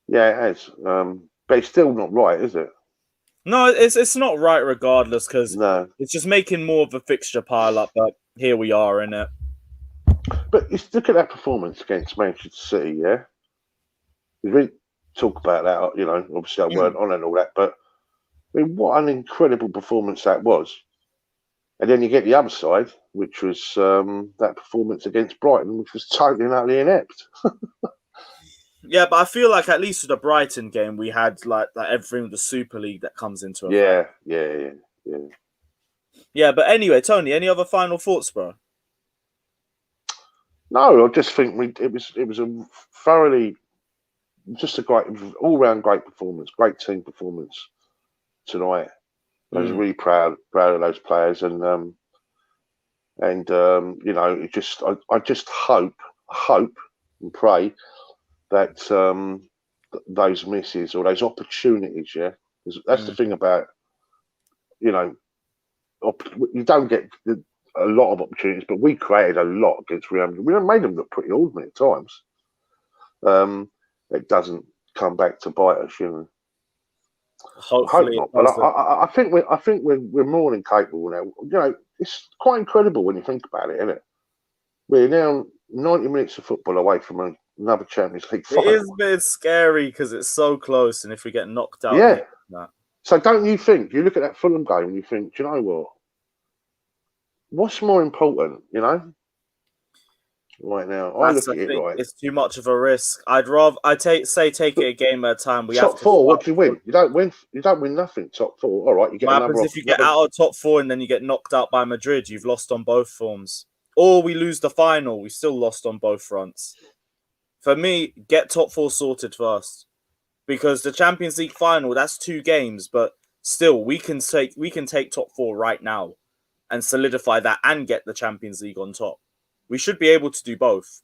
Yeah, it has. But it's still not right, is it? No, it's not right regardless, because No. it's just making more of a fixture pile up, but here we are in it. But look at that performance against Manchester City, yeah? We talk about that, you know, obviously I weren't on and all that, but I mean, what an incredible performance that was. And then you get the other side, which was that performance against Brighton, which was totally and utterly inept. Yeah, but I feel like at least with the Brighton game, we had like everything with the Super League that comes into effect. Yeah. Yeah, but anyway, Tony, any other final thoughts, bro? No, I just think it was a thoroughly, just a great, all-round great performance, great team performance tonight. I was really proud of those players, and you know, I just hope and pray that those misses or those opportunities, yeah, because that's the thing about, you know, you don't get a lot of opportunities, but we created a lot against Real Madrid. We made them look pretty ordinary at times. It doesn't come back to bite us, you know. Hopefully, I hope not, but I think we're more than capable now. You know, it's quite incredible when you think about it, isn't it? We're now 90 minutes of football away from another Champions League final. It is a bit scary because it's so close, and if we get knocked out, yeah. So don't you think? You look at that Fulham game and you think, do you know what? What's more important? You know. Right now, I look at it right. It's too much of a risk. I'd take it a game at a time. We top have to four. What do you win? You don't win. You don't win nothing. Top four. All right. You get what happens if you get out of top four and then you get knocked out by Madrid? You've lost on both forms. Or we lose the final. We still lost on both fronts. For me, get top four sorted first, because the Champions League final, that's 2 games, but still we can take top four right now and solidify that and get the Champions League on top. We should be able to do both.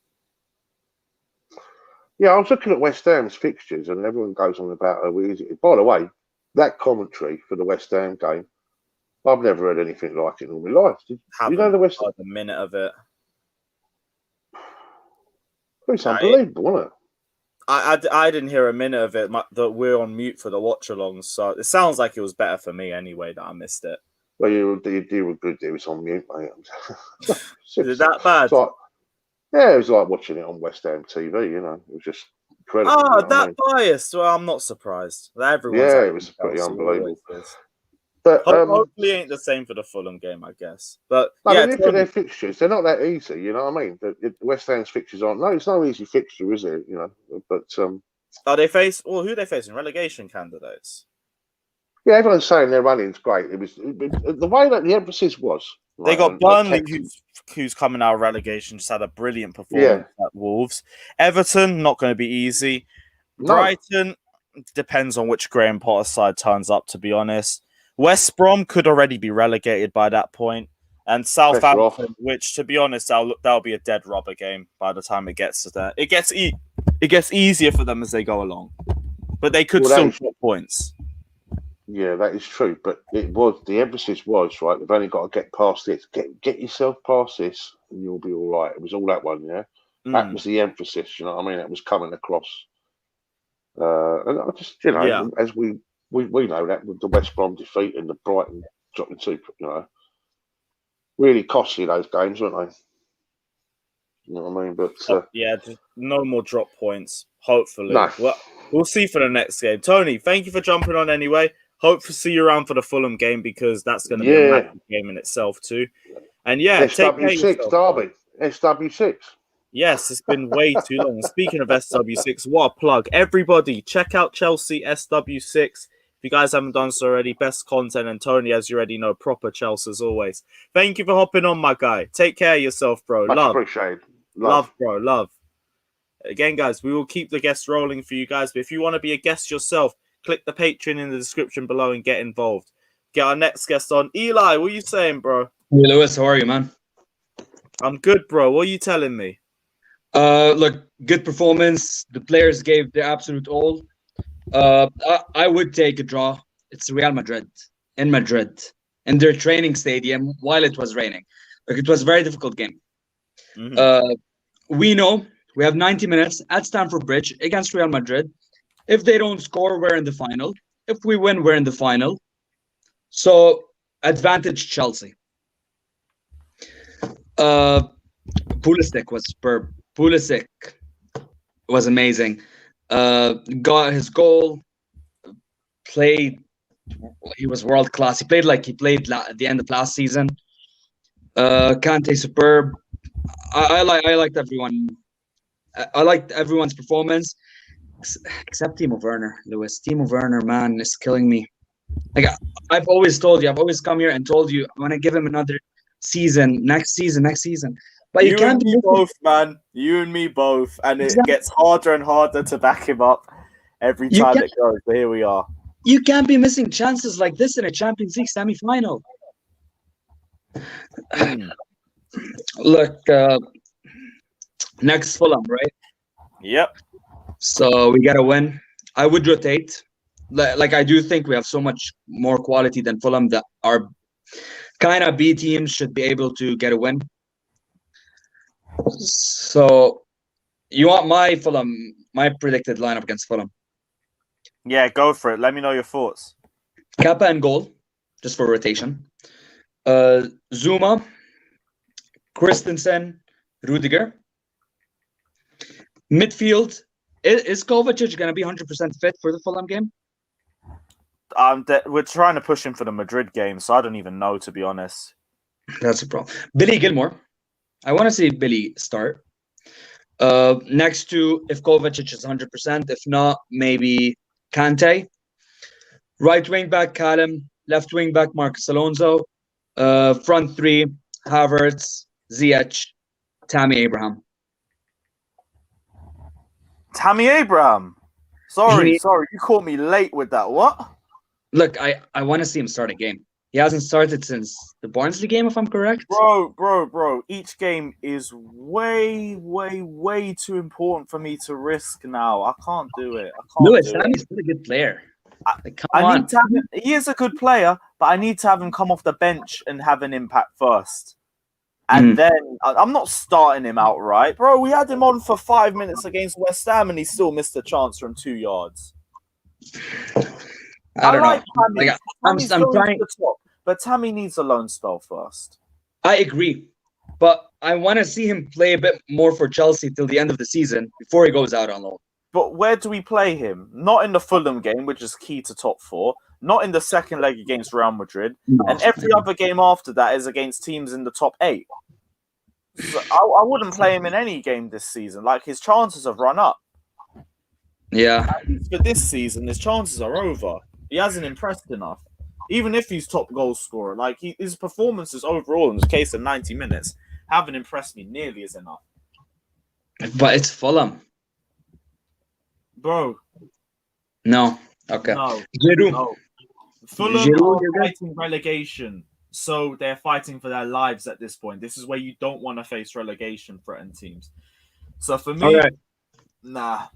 Yeah, I was looking at West Ham's fixtures, and everyone goes on about how easy. By the way, that commentary for the West Ham game, I've never heard anything like it in all my life. You know the West Ham? A minute of it. It's unbelievable, isn't it? I didn't hear a minute of it. That we're on mute for the watch-alongs, so it sounds like it was better for me anyway that I missed it. Well, you were good. It was on mute, mate. Is it that bad? It was like watching it on West Ham TV. You know, it was just incredible. Oh, you know that biased. Well, I'm not surprised. It was pretty unbelievable. But hopefully, it ain't the same for the Fulham game, I guess. But yeah, look at their fixtures. They're not that easy. You know what I mean? The West Ham's fixtures aren't. No, it's no easy fixture, is it? You know, but are they who are they facing? Relegation candidates. Yeah, everyone's saying their running's great. It was the way that the emphasis was. They got Burnley, who's coming out of relegation, just had a brilliant performance at Wolves. Everton, not going to be easy. No. Brighton, depends on which Graham Potter side turns up, to be honest. West Brom could already be relegated by that point. And Southampton, which, to be honest, that'll be a dead rubber game by the time it gets to that. It gets easier for them as they go along. But they could still drop points. Yeah, that is true, but the emphasis was right. They've only got to get past this. Get yourself past this, and you'll be all right. It was all that one, yeah. That was the emphasis. You know what I mean? It was coming across, and I just, you know, as we know that with the West Brom defeat and the Brighton dropping 2, you know, really costly those games, weren't they? You know what I mean? But just no more drop points. Hopefully, no. Well, we'll see for the next game. Tony, thank you for jumping on anyway. Hope to see you around for the Fulham game, because that's going to be a massive game in itself too. And SW6 derby. SW6. Yes, it's been way too long. Speaking of SW6, what a plug. Everybody, check out Chelsea SW6. If you guys haven't done so already, best content. And Tony, as you already know, proper Chelsea as always. Thank you for hopping on, my guy. Take care of yourself, bro. Much love. Appreciated. Love, bro. Love. Again, guys, we will keep the guests rolling for you guys. But if you want to be a guest yourself, click the Patreon in the description below and get involved. get our next guest on. Eli, what are you saying, bro? Hey, Lewis, how are you, man? I'm good, bro. What are you telling me? Look, good performance. The players gave their absolute all. I would take a draw. It's Real Madrid in their training stadium while it was raining. Like, it was a very difficult game. We know we have 90 minutes at Stamford Bridge against Real Madrid. If they don't score, we're in the final. If we win, we're in the final. So, advantage Chelsea. Pulisic was superb. Pulisic was amazing. Got his goal. Played. He was world class. He played like he played at the end of last season. Kante superb. I liked everyone. I liked everyone's performance, except Timo Werner. Lewis, Timo Werner, man, is killing me. Like, I've always told you, I've always come here and told you, I want to give him another season, next season. But you can't and me both, man. You and me both, and it gets harder and harder to back him up every time it goes. But here we are. You can't be missing chances like this in a Champions League semi-final. Look, next Fulham, right? Yep. So we gotta win. I would rotate. Like, I do think we have so much more quality than Fulham that our kind of B teams should be able to get a win. So you want my predicted lineup against Fulham? Yeah, go for it. Let me know your thoughts. Kappa and goal, just for rotation. Zuma, Christensen, Rudiger. Midfield, is Kovacic going to be 100% fit for the Fulham game? We're trying to push him for the Madrid game, so I don't even know, to be honest. That's a problem. Billy Gilmore. I want to see Billy start. Next to, if Kovacic is 100%, if not, maybe Kante. Right wing back, Callum. Left wing back, Marcus Alonso. Front three, Havertz, Ziyech, Tammy Abraham. Tammy Abraham? Sorry, you caught me late with that. What? Look, I want to see him start a game. He hasn't started since the Barnsley game, if I'm correct. Bro. Each game is way too important for me to risk now. I can't do it. Lewis, Tammy's still a good player. Need to have him, he is a good player, but I need to have him come off the bench and have an impact first. And then I'm not starting him outright. Bro, we had him on for 5 minutes against West Ham and he still missed a chance from 2 yards. I don't know. Tammy. Like, I'm trying. But Tammy needs a loan spell first. I agree. But I want to see him play a bit more for Chelsea till the end of the season before he goes out on loan. But where do we play him? Not in the Fulham game, which is key to top 4. Not in the second leg against Real Madrid. No. And every other game after that is against teams in the top 8. So I wouldn't play him in any game this season. Like, his chances have run up. Yeah. For this season, his chances are over. He hasn't impressed enough. Even if he's top goal scorer, like his performances overall in the case of 90 minutes haven't impressed me nearly as enough. But it's Fulham. Bro. No. Okay. No. Giroud. No. Fulham are fighting relegation, so they're fighting for their lives at this point. This is where you don't want to face relegation-threatened teams. So for me, nah.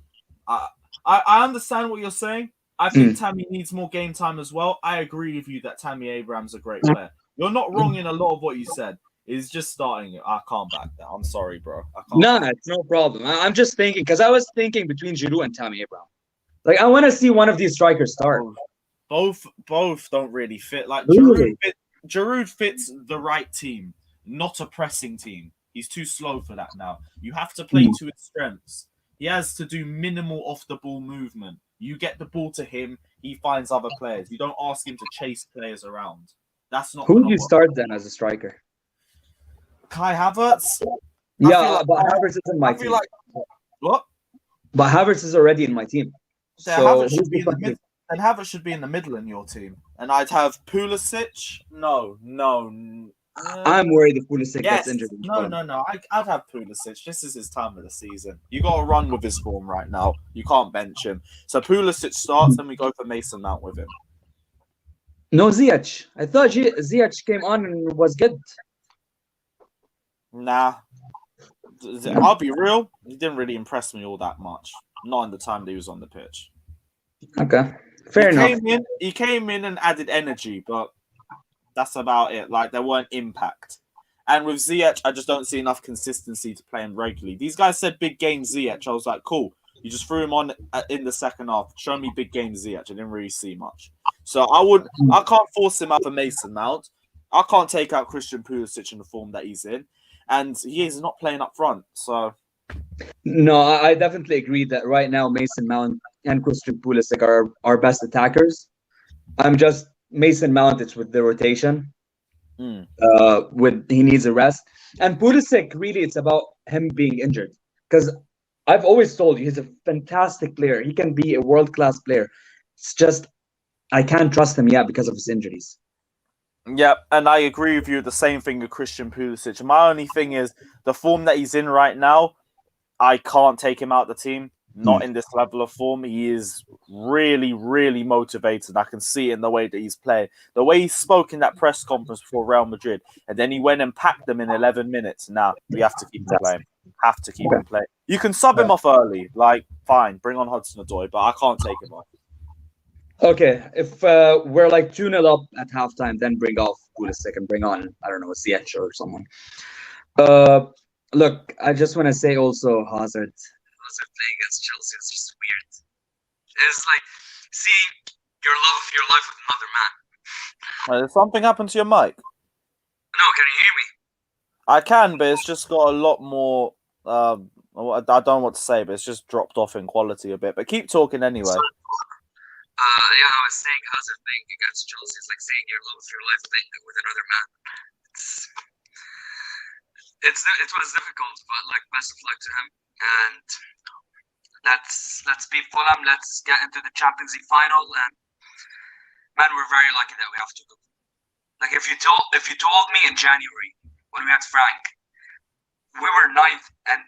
I understand what you're saying. I think Tammy needs more game time as well. I agree with you that Tammy Abraham's a great player. You're not wrong in a lot of what you said. It's just starting it. I can't back that. I'm sorry, bro. No, it's no problem. I'm just thinking, because I was thinking between Giroud and Tammy Abraham. Like, I want to see one of these strikers start. Both don't really fit. Like, Giroud fits the right team, not a pressing team. He's too slow for that now. You have to play to his strengths. He has to do minimal off-the-ball movement. You get the ball to him, he finds other players. You don't ask him to chase players around. That's not. Who do you start then as a striker? Kai Havertz? Yeah, but Havertz is in my team. What? But Havertz is already in my team. So Havertz should be in the middle. And Havertz should be in the middle in your team. And I'd have Pulisic. No. I'm worried if Pulisic gets injured. No. I'd have Pulisic. This is his time of the season. You got to run with his form right now. You can't bench him. So Pulisic starts, then we go for Mason Mount with him. No Ziyech. I thought Ziyech came on and was good. Nah. I'll be real. He didn't really impress me all that much. Not in the time that he was on the pitch. Okay, fair enough. He came in and added energy, but that's about it. Like, there weren't impact. And with Ziyech, I just don't see enough consistency to play him regularly. These guys said big game Ziyech. I was like, cool. You just threw him on in the second half. Show me big game Ziyech. I didn't really see much. So I can't force him out for Mason Mount. I can't take out Christian Pulisic in the form that he's in. And he is not playing up front. So No, I definitely agree that right now Mason Mount and Christian Pulisic are our best attackers. I'm just Mason Mount. It's with the rotation. He needs a rest, and Pulisic really it's about him being injured. Because I've always told you he's a fantastic player. He can be a world-class player. It's just I can't trust him yet because of his injuries. yeah, and I agree with you. The same thing with Christian Pulisic. My only thing is the form that he's in right now. I can't take him out of the team. Not in this level of form. He is really, really motivated. I can see it in the way that he's playing. The way he spoke in that press conference before Real Madrid. And then he went and packed them in 11 minutes. Now, we have to keep him playing. Have to keep him playing. You can sub him off early. Like, fine. Bring on Hudson-Odoi. But I can't take him off. Okay, if we're like 2-0 up at halftime, then bring off Pulisic and bring on, I don't know, Ziyech or someone. Look, I just want to say also Hazard playing against Chelsea is just weird. It's like seeing your love of your life with another man. Did something happen to your mic? No, can you hear me? I can, but it's just got a lot more. I don't know what to say, but it's just dropped off in quality a bit. But keep talking anyway. Yeah, I was saying Hazard playing against Chelsea is like seeing your love of your life playing with another man. It was difficult, but like best of luck to him. And let's beat Fulham. Let's get into the Champions League final. And man, we're very lucky that we have to go. Like if you told me in January when we had Frank, we were 9th and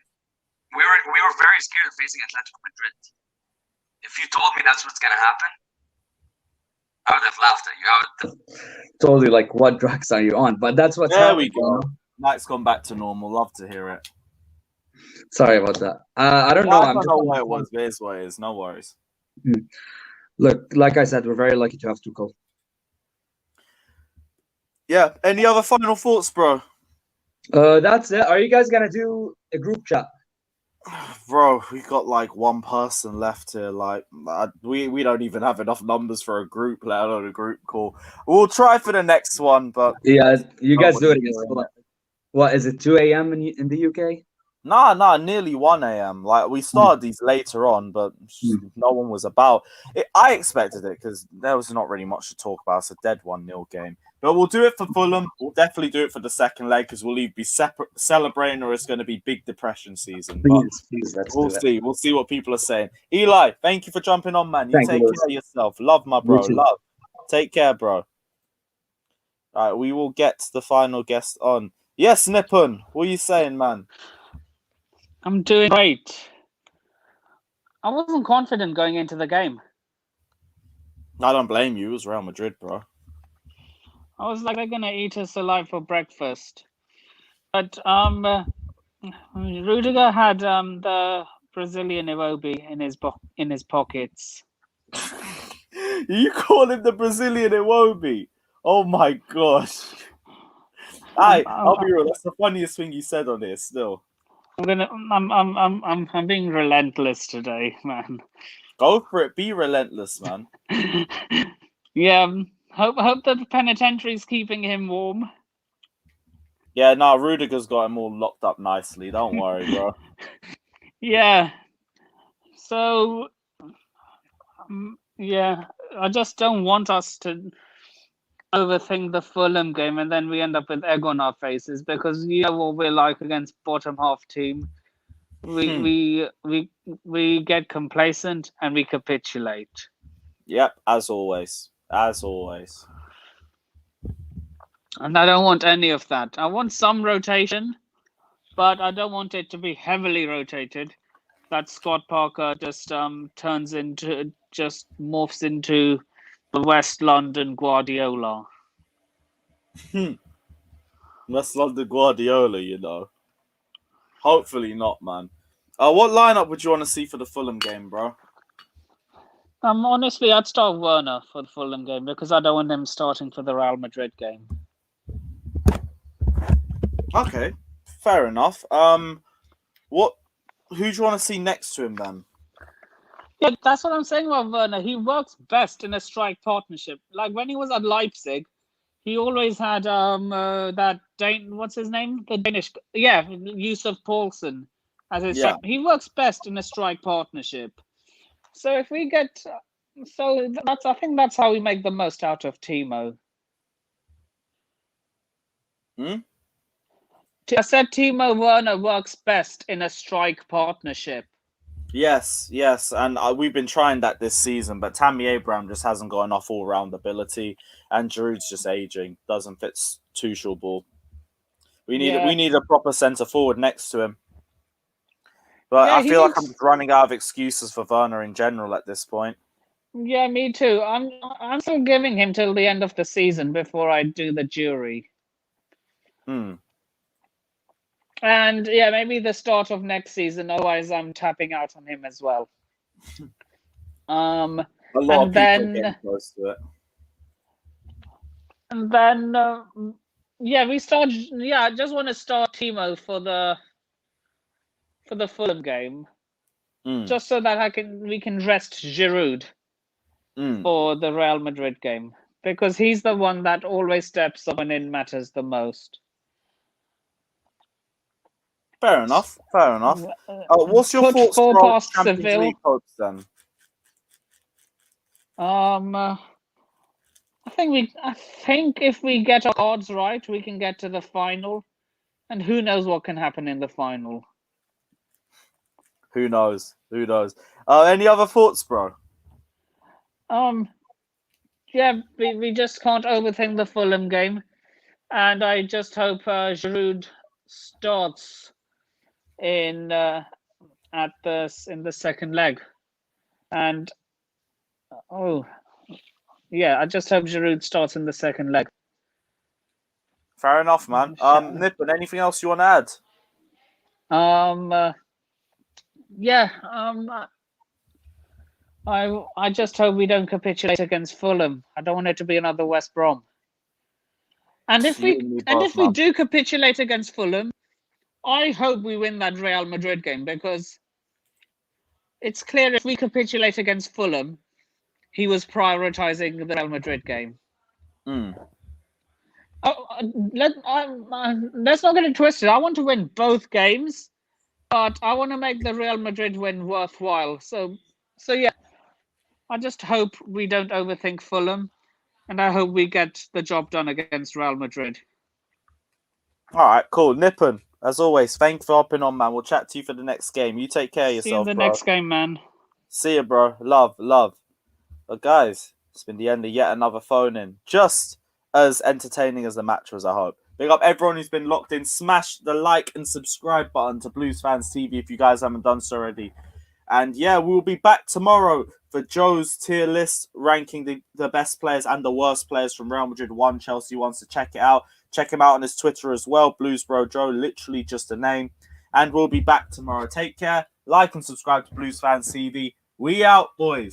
we were very scared of facing Atletico Madrid. If you told me that's what's gonna happen, I would have laughed at you. I would have told you like, what drugs are you on? But that's what's happening. There we go. Mike's gone back to normal. Love to hear it. Sorry about that. I don't know. I don't know what it was, but it's what it is. No worries. Look, like I said, we're very lucky to have Tuchel. Yeah. Any other final thoughts, bro? That's it. Are you guys gonna do a group chat? Bro, we got like one person left here. Like, we don't even have enough numbers for a group, let alone a group call. We'll try for the next one, but yeah, you guys do it against Fulham. What is it? 2 a.m. in the UK? Nah, nearly 1 a.m. Like, we started these later on, but no one was about. I expected it because there was not really much to talk about. It's a dead 1-0 game. But we'll do it for Fulham. We'll definitely do it for the second leg because we'll either be celebrating or it's going to be big depression season. Please, we'll see. We'll see what people are saying. Eli, thank you for jumping on, man. You take care of yourself. Love, my bro. Love. Take care, bro. All right, we will get the final guest on. Yes, Nippon. What are you saying, man? I'm doing great. I wasn't confident going into the game. I don't blame you. It was Real Madrid, bro. I was like, they're gonna eat us alive for breakfast. But Rudiger had the Brazilian Iwobi in his pockets. You call him the Brazilian Iwobi? Oh my gosh! I'll be real. That's the funniest thing you said on here. Still, I'm being relentless today, man. Go for it. Be relentless, man. Yeah. Hope the penitentiary's keeping him warm. Yeah, no, Rudiger's got him all locked up nicely. Don't worry, bro. Yeah. So, yeah, I just don't want us to overthink the Fulham game and then we end up with egg on our faces because you know what we're like against bottom half team. We get complacent and we capitulate. Yep, as always. As always. And I don't want any of that. I want some rotation, but I don't want it to be heavily rotated. That Scott Parker just morphs into The West London Guardiola. West London Guardiola, you know. Hopefully not, man. What lineup would you want to see for the Fulham game, bro? Honestly, I'd start Werner for the Fulham game because I don't want him starting for the Real Madrid game. Okay, fair enough. Who do you want to see next to him then? Yeah, that's what I'm saying about Werner. He works best in a strike partnership. Like when he was at Leipzig, he always had that what's his name? The Danish, Yusuf Poulsen as his strike. He works best in a strike partnership. So if we get, I think that's how we make the most out of Timo. I said Timo Werner works best in a strike partnership. Yes, and we've been trying that this season, but Tammy Abraham just hasn't got enough all-round ability, and Giroud's just aging, doesn't fit Tuchel ball. We need a proper centre forward next to him. But I feel like I'm just running out of excuses for Werner in general at this point. Yeah, me too. I'm still giving him till the end of the season before I do the jury. And yeah, maybe the start of next season. Otherwise, I'm tapping out on him as well. A lot of people are getting close to it. And then, we start. Yeah, I just want to start Timo for the Fulham game, just so that we can rest Giroud for the Real Madrid game because he's the one that always steps up when it matters the most. Fair enough. What's your thoughts on Champions League hopes then? I think if we get our odds right, we can get to the final, and who knows what can happen in the final. Who knows? Any other thoughts, bro? We just can't overthink the Fulham game, and I just hope Giroud starts in the second leg, and I just hope Giroud starts in the second leg. Fair enough, man. Nippon, anything else you want to add? I just hope we don't capitulate against Fulham. I don't want it to be another West Brom. And if we do capitulate against Fulham, I hope we win that Real Madrid game because it's clear if we capitulate against Fulham, he was prioritizing the Real Madrid game. Let's not get it twisted. I want to win both games, but I want to make the Real Madrid win worthwhile. So yeah, I just hope we don't overthink Fulham, and I hope we get the job done against Real Madrid. All right, cool. Nippon, as always, thanks for hopping on, man. We'll chat to you for the next game. You take care of yourself, See you in the next game, man. See you, bro. Love. But guys, it's been the end of yet another phone-in. Just as entertaining as the match was, I hope. Big up everyone who's been locked in. Smash the like and subscribe button to Blues Fans TV if you guys haven't done so already. And yeah, we'll be back tomorrow for Joe's tier list, ranking the best players and the worst players from Real Madrid 1, Chelsea 1. So check it out. Check him out on his Twitter as well. Blues Bro Joe, literally just a name. And we'll be back tomorrow. Take care. Like and subscribe to Blues Fans TV. We out, boys.